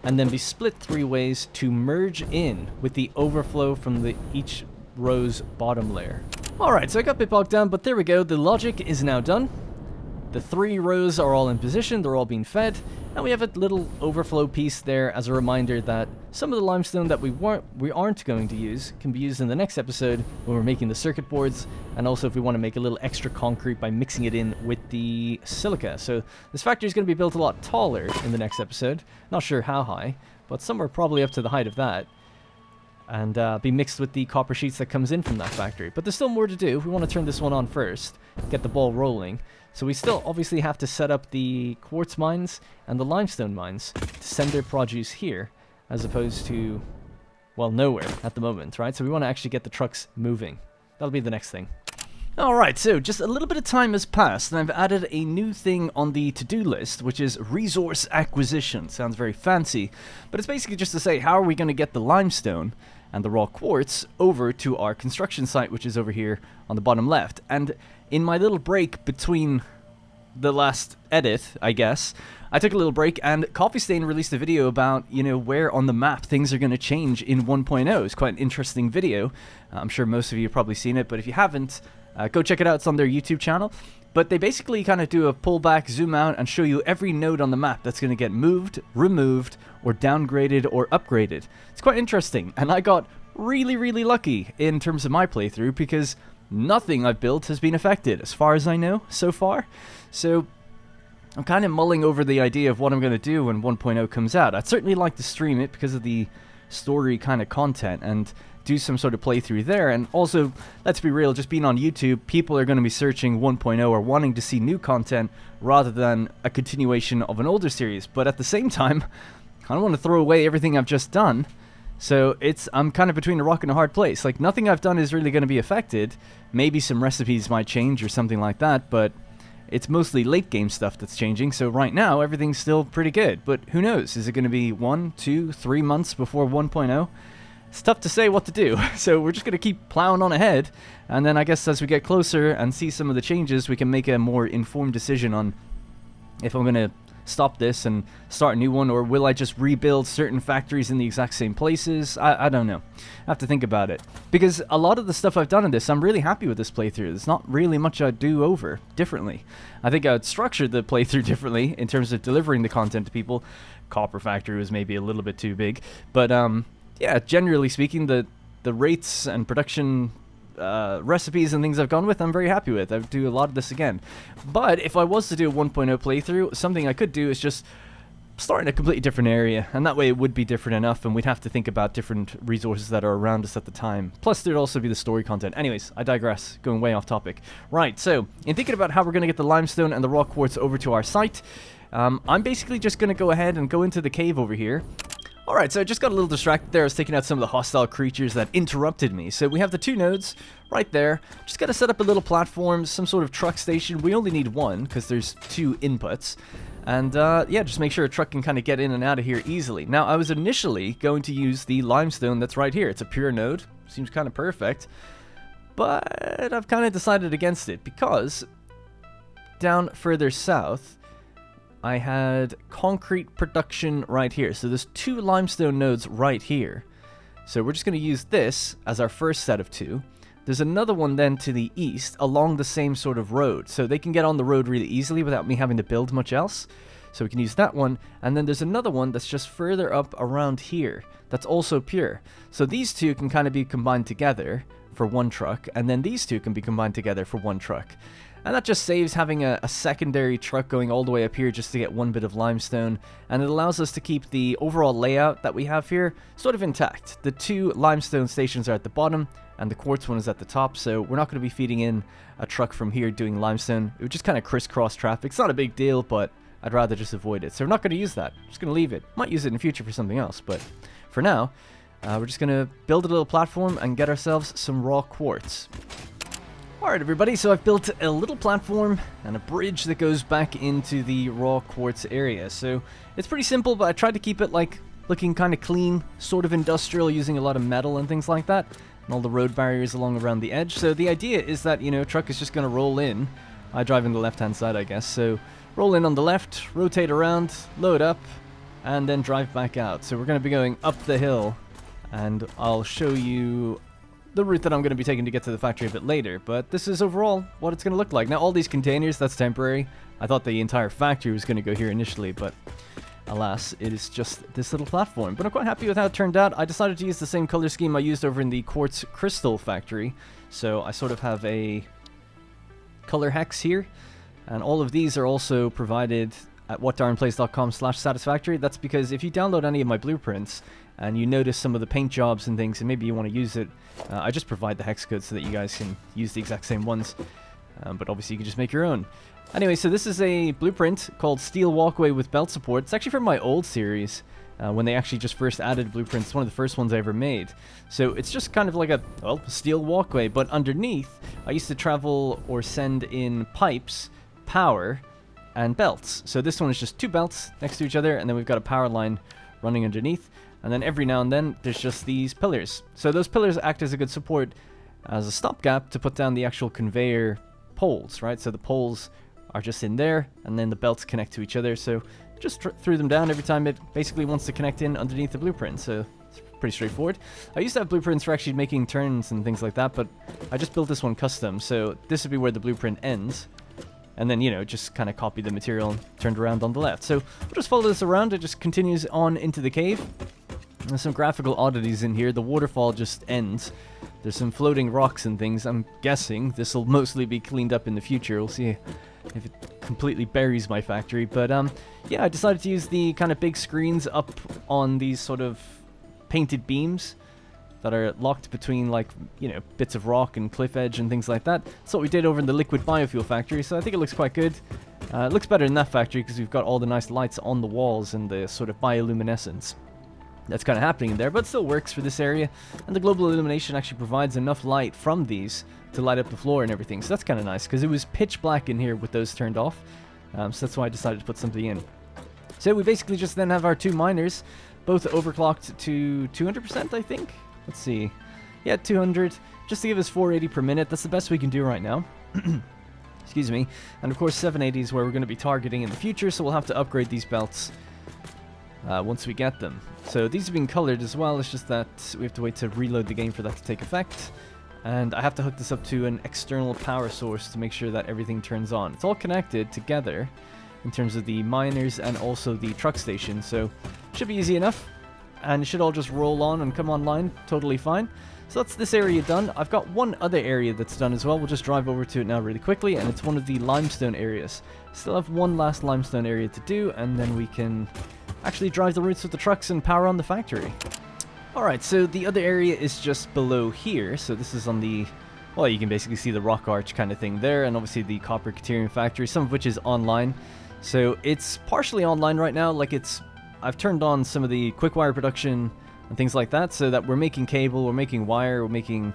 and then be split 3 ways to merge in with the overflow from each row's bottom layer. Alright, so I got a bit bogged down, but there we go. The logic is now done. The 3 rows are all in position, they're all being fed, and we have a little overflow piece there as a reminder that some of the limestone that we aren't going to use can be used in the next episode when we're making the circuit boards, and also if we want to make a little extra concrete by mixing it in with the silica. So this factory is going to be built a lot taller in the next episode. Not sure how high, but somewhere probably up to the height of that. And be mixed with the copper sheets that comes in from that factory. But there's still more to do. We want to turn this one on first, get the ball rolling. So we still obviously have to set up the quartz mines and the limestone mines to send their produce here, as opposed to, well, nowhere at the moment, right? So we want to actually get the trucks moving. That'll be the next thing. Alright, so just a little bit of time has passed, and I've added a new thing on the to-do list, which is resource acquisition. Sounds very fancy, but it's basically just to say, how are we going to get the limestone and the raw quartz over to our construction site, which is over here on the bottom left. And in my little break between the last edit, I guess, I took a little break, and Coffee Stain released a video about, you know, where on the map things are going to change in 1.0. It's quite an interesting video. I'm sure most of you have probably seen it, but if you haven't, go check it out. It's on their YouTube channel. But they basically kind of do a pull back, zoom out, and show you every node on the map that's going to get moved, removed, or downgraded, or upgraded. It's quite interesting, and I got really, really lucky in terms of my playthrough, because nothing I've built has been affected, as far as I know, so far. So I'm kind of mulling over the idea of what I'm going to do when 1.0 comes out. I'd certainly like to stream it because of the story kind of content, and do some sort of playthrough there. And also, let's be real, just being on YouTube, people are going to be searching 1.0 or wanting to see new content rather than a continuation of an older series. But at the same time, I don't want to throw away everything I've just done. So I'm kind of between a rock and a hard place. Like, nothing I've done is really going to be affected. Maybe some recipes might change or something like that, but it's mostly late game stuff that's changing. So right now, everything's still pretty good. But who knows? Is it going to be 1, 2, 3 months before 1.0? It's tough to say what to do, so we're just going to keep plowing on ahead, and then I guess as we get closer and see some of the changes, we can make a more informed decision on if I'm going to stop this and start a new one, or will I just rebuild certain factories in the exact same places? I don't know. I have to think about it, because a lot of the stuff I've done in this, I'm really happy with this playthrough. There's not really much I'd do over differently. I think I would structure the playthrough differently in terms of delivering the content to people. Copper Factory was maybe a little bit too big, but yeah, generally speaking, the rates and production recipes and things I've gone with, I'm very happy with. I would do a lot of this again. But if I was to do a 1.0 playthrough, something I could do is just start in a completely different area, and that way it would be different enough, and we'd have to think about different resources that are around us at the time. Plus, there'd also be the story content. Anyways, I digress, going way off topic. Right, so, in thinking about how we're going to get the limestone and the raw quartz over to our site, I'm basically just going to go ahead and go into the cave over here. Alright, so I just got a little distracted there. I was taking out some of the hostile creatures that interrupted me. So we have the 2 nodes right there. Just got to set up a little platform, some sort of truck station. We only need 1 because there's 2 inputs. And yeah, just make sure a truck can kind of get in and out of here easily. Now, I was initially going to use the limestone that's right here. It's a pure node. Seems kind of perfect. But I've kind of decided against it because down further south, I had concrete production right here. So there's 2 limestone nodes right here. So we're just going to use this as our first set of 2. There's another one then to the east along the same sort of road. So they can get on the road really easily without me having to build much else. So we can use that one. And then there's another one that's just further up around here. That's also pure. So these 2 can kind of be combined together for 1 truck. And then these 2 can be combined together for 1 truck. And that just saves having a secondary truck going all the way up here just to get 1 bit of limestone. And it allows us to keep the overall layout that we have here sort of intact. The 2 limestone stations are at the bottom, and the quartz one is at the top, so we're not going to be feeding in a truck from here doing limestone. It would just kind of crisscross traffic. It's not a big deal, but I'd rather just avoid it. So we're not going to use that. Just going to leave it. Might use it in the future for something else, but for now, we're just going to build a little platform and get ourselves some raw quartz. Alright everybody, so I've built a little platform and a bridge that goes back into the raw quartz area. So it's pretty simple, but I tried to keep it like looking kind of clean, sort of industrial, using a lot of metal and things like that. And all the road barriers along around the edge. So the idea is that, you know, a truck is just going to roll in. I drive in the left-hand side, I guess. So roll in on the left, rotate around, load up, and then drive back out. So we're going to be going up the hill, and I'll show you the route that I'm going to be taking to get to the factory a bit later. But this is overall what it's going to look like. Now, all these containers, that's temporary. I thought the entire factory was going to go here initially, but alas, it is just this little platform. But I'm quite happy with how it turned out. I decided to use the same color scheme I used over in the Quartz Crystal Factory. So I sort of have a color hex here. And all of these are also provided at whatdarrenplays.com/satisfactory. That's because if you download any of my blueprints and you notice some of the paint jobs and things and maybe you want to use it, I just provide the hex codes so that you guys can use the exact same ones. But obviously you can just make your own. Anyway, so this is a blueprint called Steel Walkway with Belt Support. It's actually from my old series, when they actually just first added blueprints. It's one of the first ones I ever made. So it's just kind of like a, well, steel walkway, but underneath, I used to travel or send in pipes, power, and belts. So this one is just 2 belts next to each other, and then we've got a power line running underneath. And then every now and then, there's just these pillars. So those pillars act as a good support, as a stopgap to put down the actual conveyor poles, right? So the poles are just in there, and then the belts connect to each other. So just threw them down every time it basically wants to connect in underneath the blueprint. So it's pretty straightforward. I used to have blueprints for actually making turns and things like that, but I just built this one custom. So this would be where the blueprint ends. And then, you know, just kind of copy the material and turned around on the left. So we'll just follow this around. It just continues on into the cave. There's some graphical oddities in here. The waterfall just ends. There's some floating rocks and things. I'm guessing this will mostly be cleaned up in the future. We'll see if it completely buries my factory. But yeah, I decided to use the kind of big screens up on these sort of painted beams that are locked between, like, you know, bits of rock and cliff edge and things like that. That's what we did over in the liquid biofuel factory, so I think it looks quite good. It looks better in that factory because we've got all the nice lights on the walls and the sort of bioluminescence that's kind of happening in there, but it still works for this area. And the global illumination actually provides enough light from these to light up the floor and everything, so that's kind of nice because it was pitch black in here with those turned off. So that's why I decided to put something in. So we basically just then have our 2 miners, both overclocked to 200%, I think. Let's see. Yeah, 200, just to give us 480 per minute. That's the best we can do right now. Excuse me. And of course 780 is where we're going to be targeting in the future, so we'll have to upgrade these belts once we get them. So these have been colored as well. It's just that we have to wait to reload the game for that to take effect. And I have to hook this up to an external power source to make sure that everything turns on. It's all connected together in terms of the miners and also the truck station, so should be easy enough. and it should all just roll on and come online totally fine. So that's this area done. I've got one other area that's done as well. We'll just drive over to it now really quickly, and it's one of the limestone areas. Still have one last limestone area to do, and then we can actually drive the routes with the trucks and power on the factory. Alright, so the other area is just below here. So this is on the, well, you can basically see the rock arch kind of thing there, and obviously the copper Caterium factory, some of which is online. So it's partially online right now, like I've turned on some of the quick wire production and things like that, so that we're making cable, we're making wire, we're making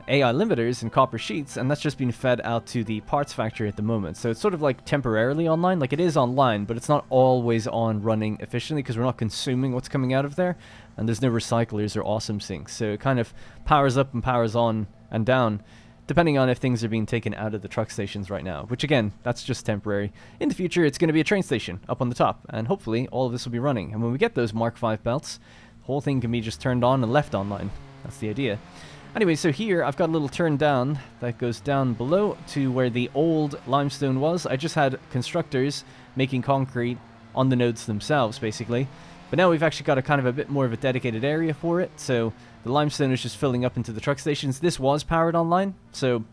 AI limiters and copper sheets, and that's just being fed out to the parts factory at the moment. So it's sort of like temporarily online, like it is online, but it's not always on running efficiently because we're not consuming what's coming out of there, and there's no recyclers or awesome sinks. So it kind of powers up and powers on and down, depending on if things are being taken out of the truck stations right now, which again, that's just temporary. In the future, it's going to be a train station up on the top, and hopefully all of this will be running. And when we get those Mark V belts, the whole thing can be just turned on and left online. That's the idea. Anyway, so here I've got a little turn down that goes down below to where the old limestone was. I just had constructors making concrete on the nodes themselves, basically. But now we've actually got a kind of a bit more of a dedicated area for it, so the limestone is just filling up into the truck stations. This was powered online, so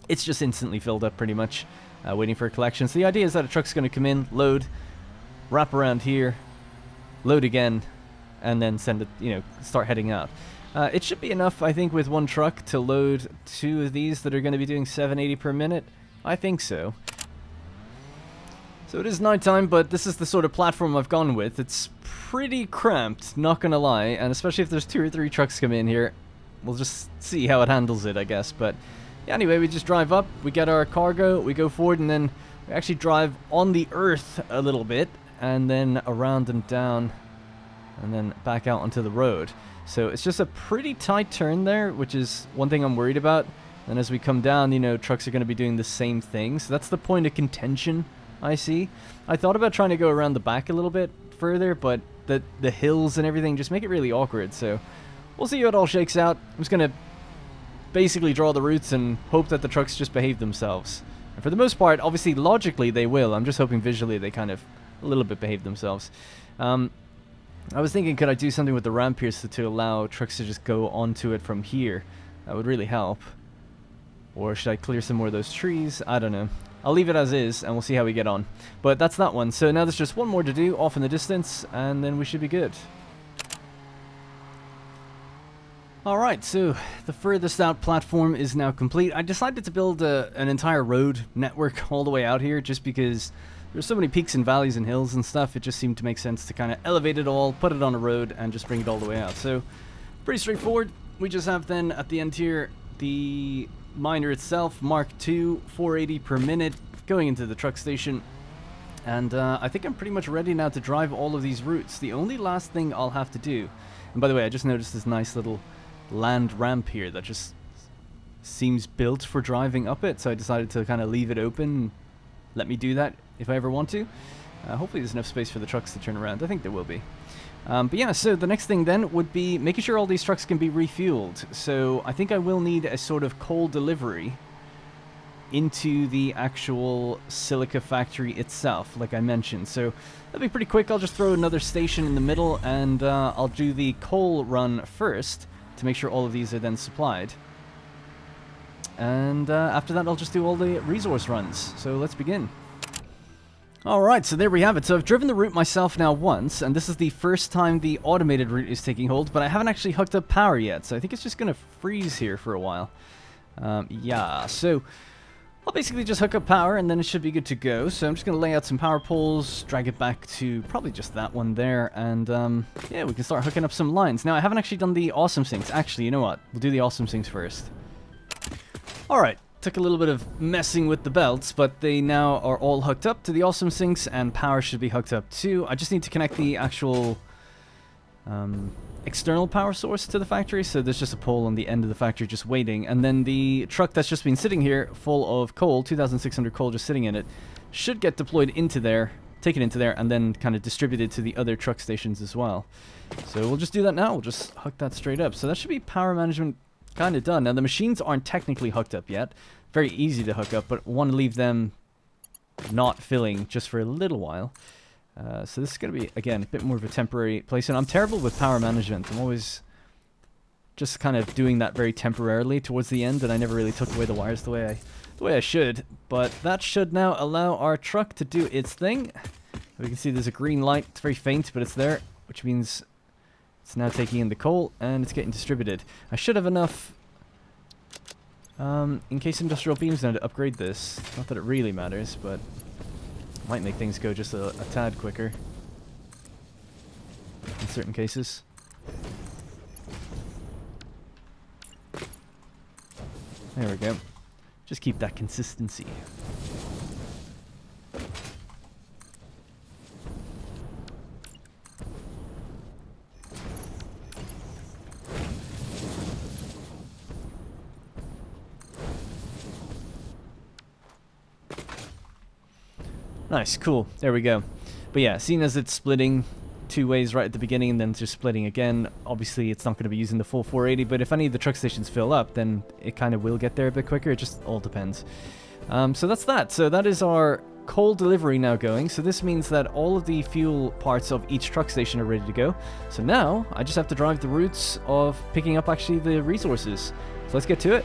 it's just instantly filled up pretty much, waiting for a collection. So the idea is that a truck's going to come in, load, wrap around here, load again, and then send it, start heading out. It should be enough, I think, with one truck to load 2 of these that are going to be doing 780 per minute. I think so. So it is nighttime, but this is the sort of platform I've gone with. It's pretty cramped, not gonna lie, and especially if there's 2 or 3 trucks come in here, we'll just see how it handles it, I guess. But yeah, anyway, we just drive up, we get our cargo, we go forward, and then we actually drive on the earth a little bit, and then around and down, and then back out onto the road. So it's just a pretty tight turn there, which is one thing I'm worried about. And as we come down, trucks are going to be doing the same thing. So that's the point of contention, I see. I thought about trying to go around the back a little bit further, but the hills and everything just make it really awkward. So we'll see how it all shakes out. I'm just going to basically draw the routes and hope that the trucks just behave themselves. And for the most part, obviously, logically, they will. I'm just hoping visually they kind of a little bit behave themselves. I was thinking, could I do something with the ramp here to allow trucks to just go onto it from here? That would really help. Or should I clear some more of those trees? I don't know. I'll leave it as is, and we'll see how we get on. But that's that one. So now there's just one more to do, off in the distance, and then we should be good. Alright, so the furthest out platform is now complete. I decided to build an entire road network all the way out here, just because there's so many peaks and valleys and hills and stuff. It just seemed to make sense to kind of elevate it all, put it on a road, and just bring it all the way out. So, pretty straightforward. We just have then, at the end here, the miner itself, Mark II, 480 per minute, going into the truck station. And I think I'm pretty much ready now to drive all of these routes. The only last thing I'll have to do, and by the way, I just noticed this nice little land ramp here that just seems built for driving up it, so I decided to kind of leave it open, let me do that if I ever want to. Hopefully there's enough space for the trucks to turn around. I think there will be. But yeah, so the next thing then would be making sure all these trucks can be refueled. So I think I will need a sort of coal delivery into the actual Silica Factory itself, like I mentioned. So that'll be pretty quick. I'll just throw another station in the middle, and I'll do the coal run first to make sure all of these are then supplied. And after that, I'll just do all the resource runs. So let's begin. Alright, so there we have it. So I've driven the route myself now once, and this is the first time the automated route is taking hold, but I haven't actually hooked up power yet, so I think it's just going to freeze here for a while. Yeah, so I'll basically just hook up power, and then it should be good to go. So I'm just going to lay out some power poles, drag it back to probably just that one there, and yeah, we can start hooking up some lines. Now, I haven't actually done the awesome sinks. Actually, you know what? We'll do the awesome sinks first. Alright. Took a little bit of messing with the belts, but they now are all hooked up to the awesome sinks, and power should be hooked up too. I just need to connect the actual external power source to the factory, so there's just a pole on the end of the factory just waiting, and then the truck that's just been sitting here full of coal, 2,600 coal just sitting in it, should get deployed into there, taken into there, and then kind of distributed to the other truck stations as well. So we'll just do that now. We'll just hook that straight up. So that should be power management kind of done. Now the machines aren't technically hooked up yet. Very easy to hook up, but want to leave them not filling just for a little while. So this is going to be, again, a bit more of a temporary placement. I'm terrible with power management. I'm always just kind of doing that very temporarily towards the end, and I never really took away the wires the way I should. But that should now allow our truck to do its thing. We can see there's a green light. It's very faint, but it's there, which means it's now taking in the coal, and it's getting distributed. I should have enough in case industrial beams now to upgrade this. Not that it really matters, but it might make things go just a tad quicker in certain cases. There we go. Just keep that consistency. Nice, cool. There we go. But yeah, seeing as it's splitting two ways right at the beginning and then just splitting again, obviously it's not going to be using the full 480, but if any of the truck stations fill up, then it kind of will get there a bit quicker. It just all depends. So that's that. So that is our coal delivery now going. So this means that all of the fuel parts of each truck station are ready to go. So now I just have to drive the routes of picking up actually the resources. So let's get to it.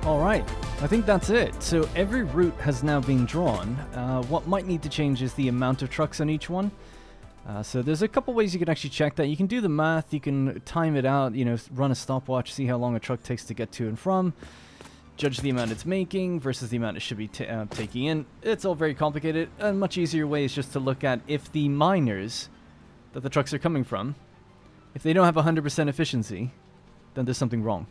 Alright, I think that's it. So every route has now been drawn. What might need to change is the amount of trucks on each one. So there's a couple ways you can actually check that. You can do the math, you can time it out, you know, run a stopwatch, see how long a truck takes to get to and from, judge the amount it's making versus the amount it should be taking in. It's all very complicated. A much easier way is just to look at if the miners that the trucks are coming from, if they don't have 100% efficiency, then there's something wrong.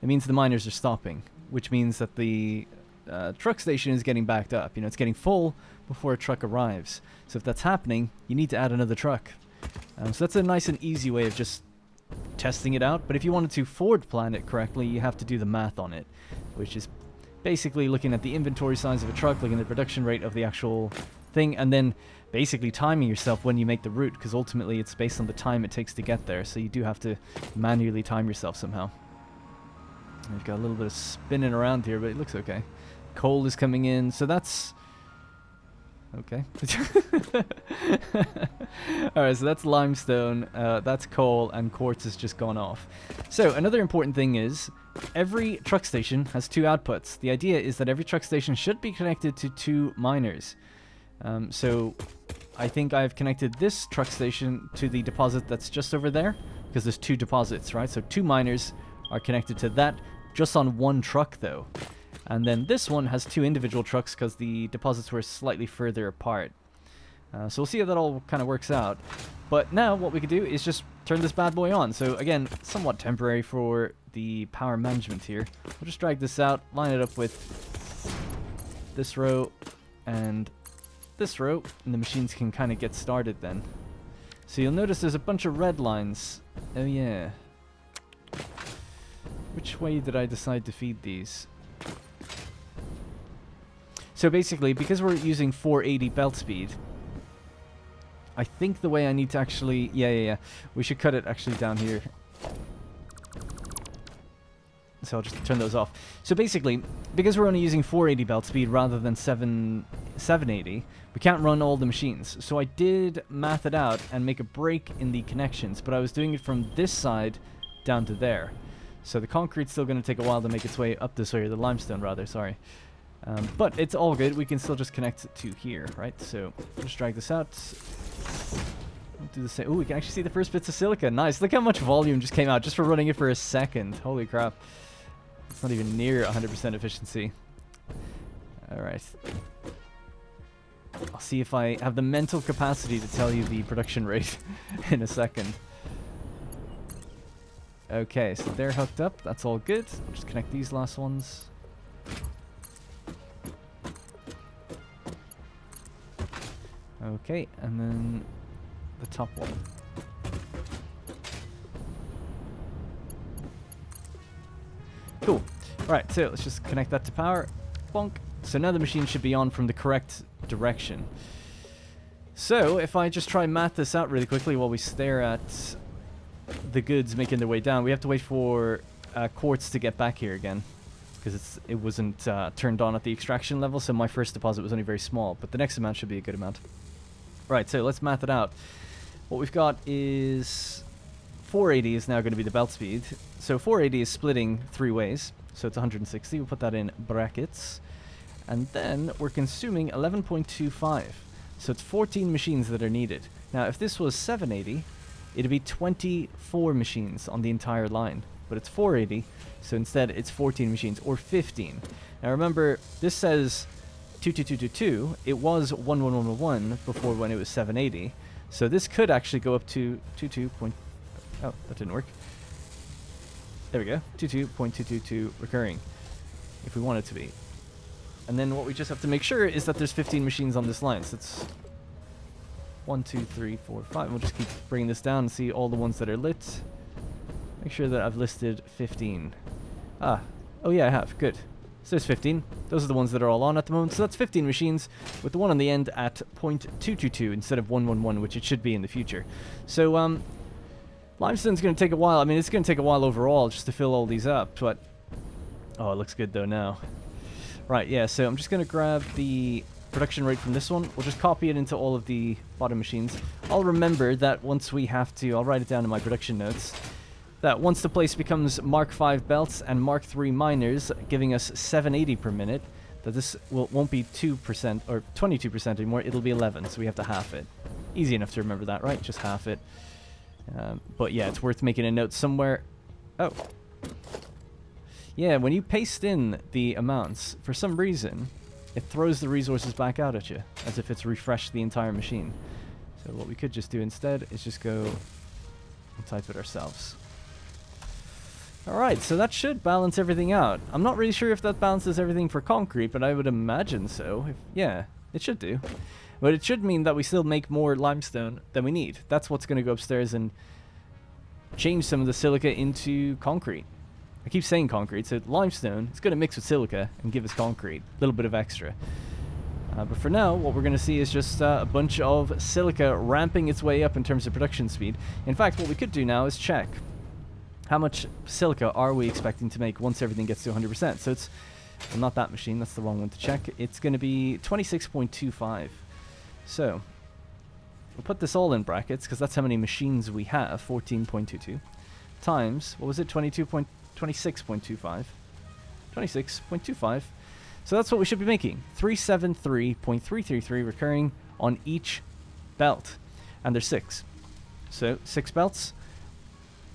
It means the miners are stopping, which means that the truck station is getting backed up. You know, it's getting full before a truck arrives. So if that's happening, you need to add another truck. So that's a nice and easy way of just testing it out. But if you wanted to forward plan it correctly, you have to do the math on it, which is basically looking at the inventory size of a truck, looking at the production rate of the actual thing, and then basically timing yourself when you make the route, because ultimately it's based on the time it takes to get there. So you do have to manually time yourself somehow. We've got a little bit of spinning around here, but it looks okay. Coal is coming in, so that's okay. Alright, so that's limestone, that's coal, and quartz has just gone off. So another important thing is every truck station has two outputs. The idea is that every truck station should be connected to two miners. So I think I've connected this truck station to the deposit that's just over there, because there's two deposits, right? So two miners are connected to that, just on one truck though. And then this one has two individual trucks because the deposits were slightly further apart. So we'll see how that all kind of works out. But now what we could do is just turn this bad boy on. So again, somewhat temporary for the power management here. We'll just drag this out, line it up with this row and this row, and the machines can kind of get started then. So you'll notice there's a bunch of red lines. Oh yeah. Which way did I decide to feed these? So basically, because we're using 480 belt speed, I think the way I need to actually... Yeah. We should cut it actually down here. So I'll just turn those off. So basically, because we're only using 480 belt speed rather than 780, we can't run all the machines. So I did math it out and make a break in the connections, but I was doing it from this side down to there. So the concrete's still going to take a while to make its way up this way, or the limestone rather, sorry. But it's all good. We can still just connect it to here, right? So we'll just drag this out. We'll do the same. Oh, we can actually see the first bits of silica. Nice. Look how much volume just came out just for running it for a second. Holy crap. It's not even near 100% efficiency. Alright. I'll see if I have the mental capacity to tell you the production rate in a second. Okay, so they're hooked up. That's all good. We'll just connect these last ones. Okay, and then the top one. Cool. Alright, so let's just connect that to power. Bonk. So now the machine should be on from the correct direction. So if I just try and math this out really quickly while we stare at the goods making their way down, we have to wait for quartz to get back here again, because it wasn't turned on at the extraction level, so my first deposit was only very small, but the next amount should be a good amount. Right, so let's math it out. What we've got is 480 is now going to be the belt speed. So 480 is splitting 3 ways, so it's 160. We'll put that in brackets. And then we're consuming 11.25. So it's 14 machines that are needed. Now, if this was 780, it'd be 24 machines on the entire line. But it's 480, so instead it's 14 machines, or 15. Now remember, this says 22222. It was 11111 before when it was 780. So this could actually go up to 22. Oh, that didn't work. There we go. 22.222 recurring, if we want it to be. And then what we just have to make sure is that there's 15 machines on this line. So it's 1, 2, 3, 4, 5. We'll just keep bringing this down and see all the ones that are lit. Make sure that I've listed 15. Ah, oh yeah, I have. Good. So there's 15. Those are the ones that are all on at the moment. So that's 15 machines with the one on the end at 0.222 instead of 111, which it should be in the future. So limestone's going to take a while. I mean, it's going to take a while overall just to fill all these up, but oh, it looks good though now. Right, yeah, so I'm just going to grab the production rate from this one. We'll just copy it into all of the bottom machines. I'll remember that once we have to, I'll write it down in my production notes, that once the place becomes Mark 5 belts and Mark 3 miners, giving us 780 per minute, that this won't be 2% or 22% anymore, it'll be 11, so we have to half it. Easy enough to remember that, right? Just half it. But yeah, it's worth making a note somewhere. Oh. Yeah, when you paste in the amounts, for some reason, it throws the resources back out at you, as if it's refreshed the entire machine. So what we could just do instead is just go and type it ourselves. Alright, so that should balance everything out. I'm not really sure if that balances everything for concrete, but I would imagine so. Yeah, it should do. But it should mean that we still make more limestone than we need. That's what's going to go upstairs and change some of the silica into concrete. I keep saying concrete, so limestone, it's going to mix with silica and give us concrete. A little bit of extra. But for now, what we're going to see is just a bunch of silica ramping its way up in terms of production speed. In fact, what we could do now is check how much silica are we expecting to make once everything gets to 100%. So it's, well, not that machine, that's the wrong one to check. It's going to be 26.25. So we'll put this all in brackets, because that's how many machines we have, 14.22, times, what was it, 26.25. 26.25. So that's what we should be making. 373.333 recurring on each belt. And there's 6. So 6 belts.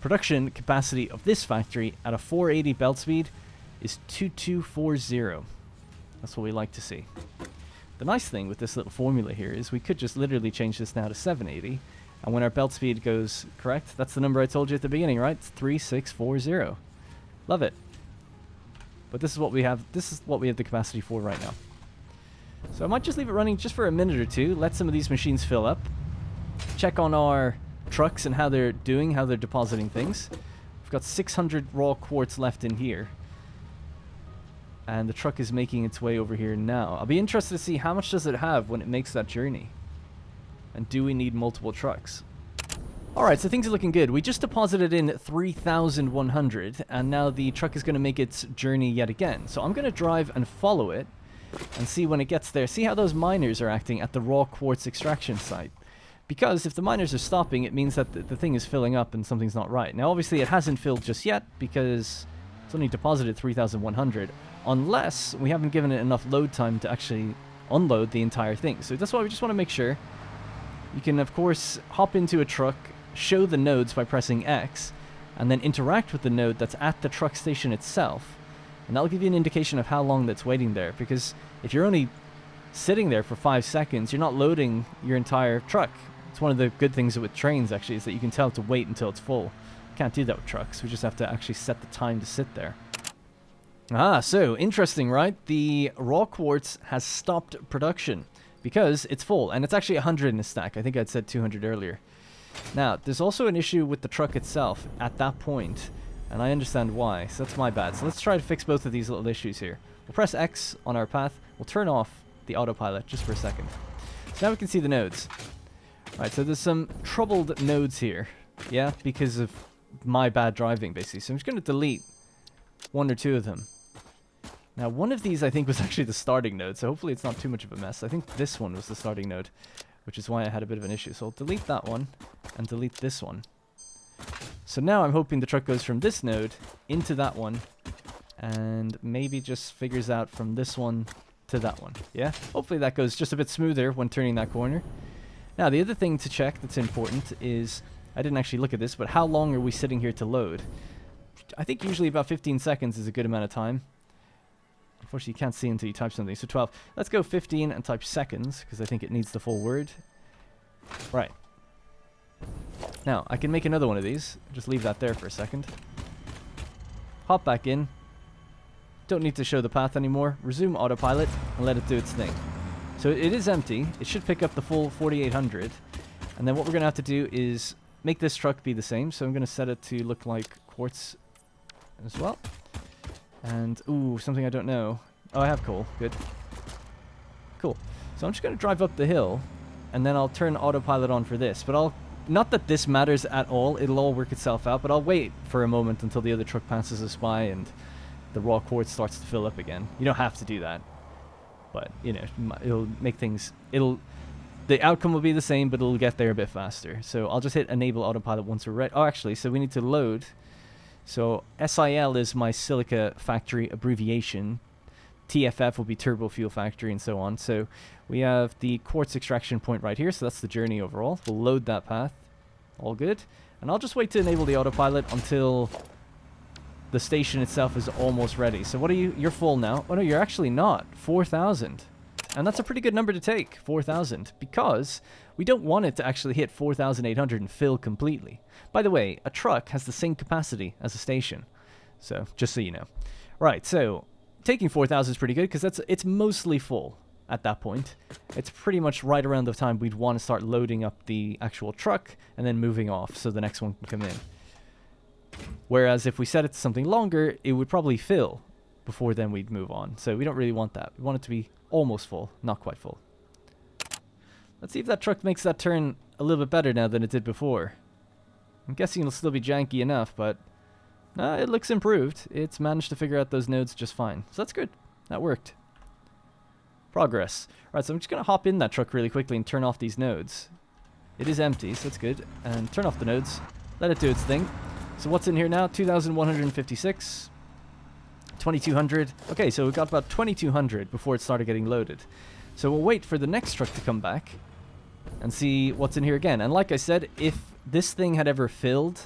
Production capacity of this factory at a 480 belt speed is 2240. That's what we like to see. The nice thing with this little formula here is we could just literally change this now to 780. And when our belt speed goes correct, that's the number I told you at the beginning, right? It's 3640. Love it. But this is what we have. This is what we have the capacity for right now. So I might just leave it running just for a minute or two, let some of these machines fill up, check on our trucks and how they're doing, how they're depositing things. We've got 600 raw quartz left in here. And the truck is making its way over here now. I'll be interested to see how much does it have when it makes that journey. And do we need multiple trucks? Alright, so things are looking good. We just deposited in 3,100, and now the truck is going to make its journey yet again. So I'm going to drive and follow it, and see when it gets there. See how those miners are acting at the raw quartz extraction site. Because if the miners are stopping, it means that the thing is filling up and something's not right. Now obviously it hasn't filled just yet, because it's only deposited 3,100. Unless we haven't given it enough load time to actually unload the entire thing. So that's why we just want to make sure. You can, of course, hop into a truck, show the nodes by pressing X, and then interact with the node that's at the truck station itself. And that'll give you an indication of how long that's waiting there. Because if you're only sitting there for 5 seconds, you're not loading your entire truck. It's one of the good things with trains, actually, is that you can tell to wait until it's full. Can't do that with trucks. We just have to actually set the time to sit there. Ah, so interesting, right? The raw quartz has stopped production because it's full, and it's actually 100 in a stack. I think I'd said 200 earlier. Now, there's also an issue with the truck itself at that point, and I understand why, so that's my bad. So let's try to fix both of these little issues here. We'll press X on our path. We'll turn off the autopilot just for a second. So now we can see the nodes. Alright, so there's some troubled nodes here. Yeah, because of my bad driving, basically. So I'm just going to delete 1 or 2 of them. Now, one of these, I think, was actually the starting node, so hopefully it's not too much of a mess. I think this one was the starting node, which is why I had a bit of an issue. So I'll delete that one, and delete this one. So now I'm hoping the truck goes from this node into that one, and maybe just figures out from this one to that one. Yeah? Hopefully that goes just a bit smoother when turning that corner. Now, the other thing to check that's important is, I didn't actually look at this, but how long are we sitting here to load? I think usually about 15 seconds is a good amount of time. Unfortunately, you can't see until you type something. So 12. Let's go 15 and type seconds, because I think it needs the full word. Right. Now, I can make another one of these. Just leave that there for a second. Hop back in. Don't need to show the path anymore. Resume autopilot and let it do its thing. So it is empty. It should pick up the full 4,800. And then what we're going to have to do is make this truck be the same. So I'm going to set it to look like quartz as well. And, ooh, something I don't know. Oh, I have coal. Good. Cool. So I'm just going to drive up the hill, and then I'll turn autopilot on for this. But I'll... Not that this matters at all. It'll all work itself out, but I'll wait for a moment until the other truck passes us by and the raw quartz starts to fill up again. You don't have to do that. But, you know, it'll make things... The outcome will be the same, but it'll get there a bit faster. So I'll just hit enable autopilot once we're ready. Oh, actually, so we need to load... So SIL is my Silica Factory abbreviation. TFF will be Turbo Fuel Factory and so on. So we have the quartz extraction point right here. So that's the journey overall. We'll load that path. All good. And I'll just wait to enable the autopilot until the station itself is almost ready. So what are you? You're full now. Oh no, you're actually not. 4,000. And that's a pretty good number to take, 4,000, because we don't want it to actually hit 4,800 and fill completely. By the way, a truck has the same capacity as a station, so just so you know. Right, so taking 4,000 is pretty good because it's mostly full at that point. It's pretty much right around the time we'd want to start loading up the actual truck and then moving off so the next one can come in. Whereas if we set it to something longer, it would probably fill before then we'd move on. So we don't really want that. We want it to be almost full, not quite full. Let's see if that truck makes that turn a little bit better now than it did before. I'm guessing it'll still be janky enough, but it looks improved. It's managed to figure out those nodes just fine. So that's good. That worked. Progress. Alright, so I'm just going to hop in that truck really quickly and turn off these nodes. It is empty, so that's good. And turn off the nodes. Let it do its thing. So what's in here now? 2,156. 2,200. Okay, so we've got about 2,200 before it started getting loaded. So we'll wait for the next truck to come back and see what's in here again. And like I said, if this thing had ever filled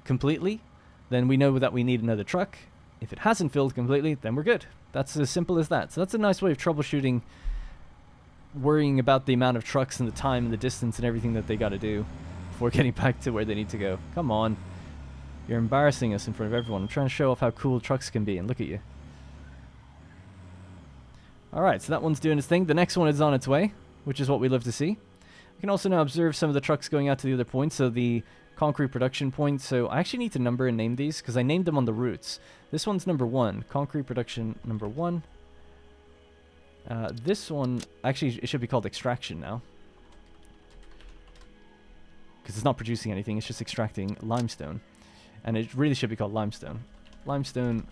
completely, then we know that we need another truck. If it hasn't filled completely, then we're good. That's as simple as that. So that's a nice way of troubleshooting, worrying about the amount of trucks and the time and the distance and everything that they got to do before getting back to where they need to go. Come on. You're embarrassing us in front of everyone. I'm trying to show off how cool trucks can be, and look at you. Alright, so that one's doing its thing. The next one is on its way, which is what we love to see. We can also now observe some of the trucks going out to the other points, so the concrete production point. So I actually need to number and name these, because I named them on the routes. This one's number 1, concrete production number 1. This one, actually, it should be called extraction now. Because it's not producing anything, it's just extracting limestone. And it really should be called limestone. Limestone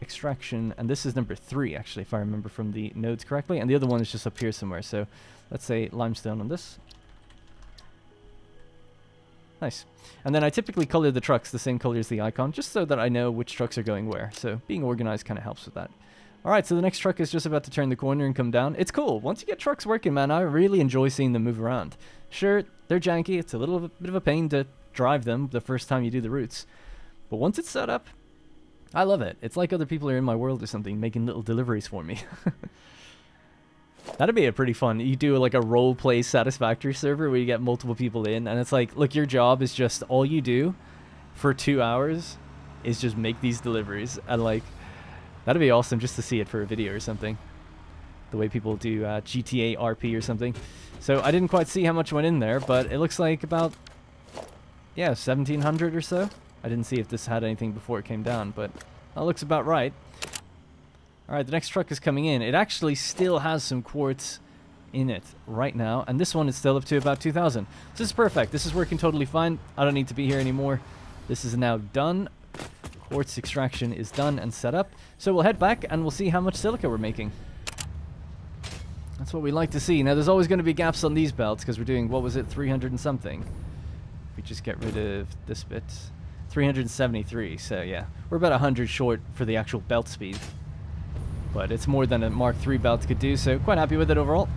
extraction, and this is number 3 actually, if I remember from the nodes correctly, and the other one is just up here somewhere. So let's say limestone on this. Nice. And then I typically color the trucks the same color as the icon, just so that I know which trucks are going where. So being organized kind of helps with that. Alright, so the next truck is just about to turn the corner and come down. It's cool. Once you get trucks working, man, I really enjoy seeing them move around. Sure, they're janky. It's a little bit of a pain to drive them the first time you do the routes. But once it's set up, I love it. It's like other people are in my world or something, making little deliveries for me. That'd be a pretty fun. You do like a role play Satisfactory server where you get multiple people in, and it's like, look, your job is just, all you do for 2 hours is just make these deliveries. And like, that'd be awesome just to see it for a video or something. The way people do GTA RP or something. So I didn't quite see how much went in there, but it looks like about, yeah, 1,700 or so. I didn't see if this had anything before it came down, but that looks about right. Alright, the next truck is coming in. It actually still has some quartz in it right now, and this one is still up to about 2,000. So this is perfect. This is working totally fine. I don't need to be here anymore. This is now done. Quartz extraction is done and set up. So we'll head back and we'll see how much silica we're making. That's what we like to see. Now there's always going to be gaps on these belts because we're doing, what was it, 300 and something. If we just get rid of this bit. 373, so yeah. We're about 100 short for the actual belt speed. But it's more than a Mark III belt could do, so quite happy with it overall.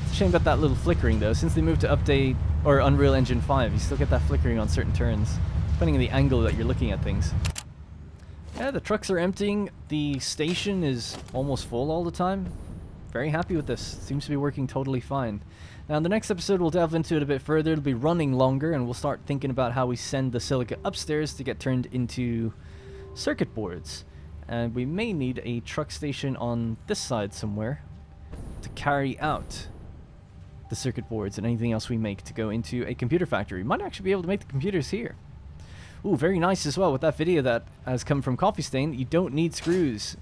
It's a shame about that little flickering though. Since they moved to update, or Unreal Engine 5, you still get that flickering on certain turns, depending on the angle that you're looking at things. Yeah, the trucks are emptying. The station is almost full all the time. Very happy with this. Seems to be working totally fine. Now in the next episode we'll delve into it a bit further. It'll be running longer and we'll start thinking about how we send the silica upstairs to get turned into circuit boards. And we may need a truck station on this side somewhere to carry out the circuit boards and anything else we make to go into a computer factory. We might actually be able to make the computers here. Ooh, very nice as well with that video that has come from Coffee Stain. You don't need screws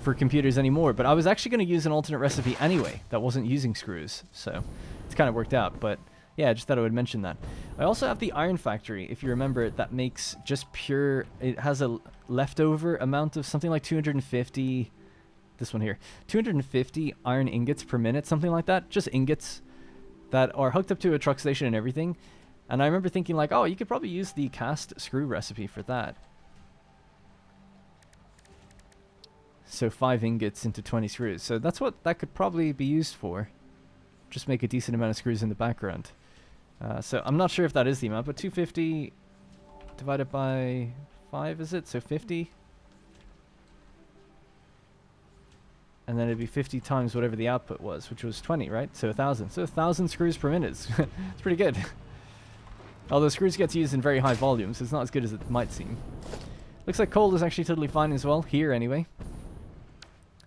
for computers anymore, but I was actually going to use an alternate recipe anyway that wasn't using screws, so it's kind of worked out. But yeah, I just thought I would mention that. I also have the iron factory, if you remember, that makes just pure, it has a leftover amount of something like 250, this one here, 250 iron ingots per minute, something like that, just ingots that are hooked up to a truck station and everything. And I remember thinking like, oh, you could probably use the cast screw recipe for that. So 5 ingots into 20 screws. So that's what that could probably be used for. Just make a decent amount of screws in the background. So I'm not sure if that is the amount, but 250 divided by 5, is it? So 50. And then it'd be 50 times whatever the output was, which was 20, right? So 1,000. So 1,000 screws per minute. It's pretty good. Although screws gets used in very high volumes, it's not as good as it might seem. Looks like coal is actually totally fine as well, here anyway.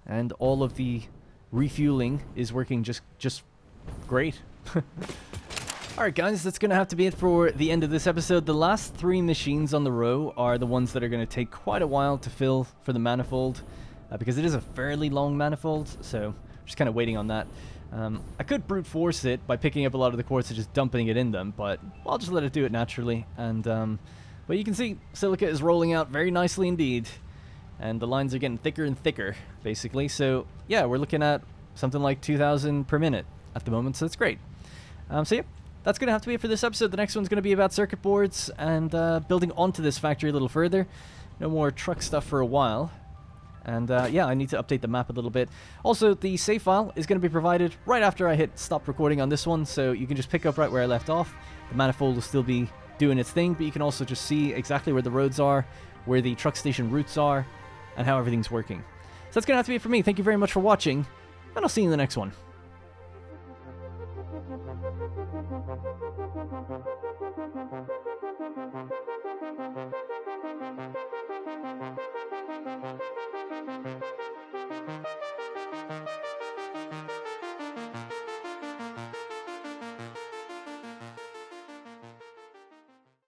And all of the refueling is working just great. Alright guys, that's going to have to be it for the end of this episode. The last 3 machines on the row are the ones that are going to take quite a while to fill for the manifold. Because it is a fairly long manifold, so just kind of waiting on that. I could brute force it by picking up a lot of the quartz and just dumping it in them, but I'll just let it do it naturally. And but you can see silica is rolling out very nicely indeed. And the lines are getting thicker and thicker, basically. So yeah, we're looking at something like 2,000 per minute at the moment, so that's great. So yeah, that's going to have to be it for this episode. The next one's going to be about circuit boards and building onto this factory a little further. No more truck stuff for a while. And yeah, I need to update the map a little bit. Also, the save file is going to be provided right after I hit stop recording on this one, so you can just pick up right where I left off. The manifold will still be doing its thing, but you can also just see exactly where the roads are, where the truck station routes are, and how everything's working. So that's going to have to be it for me. Thank you very much for watching, and I'll see you in the next one.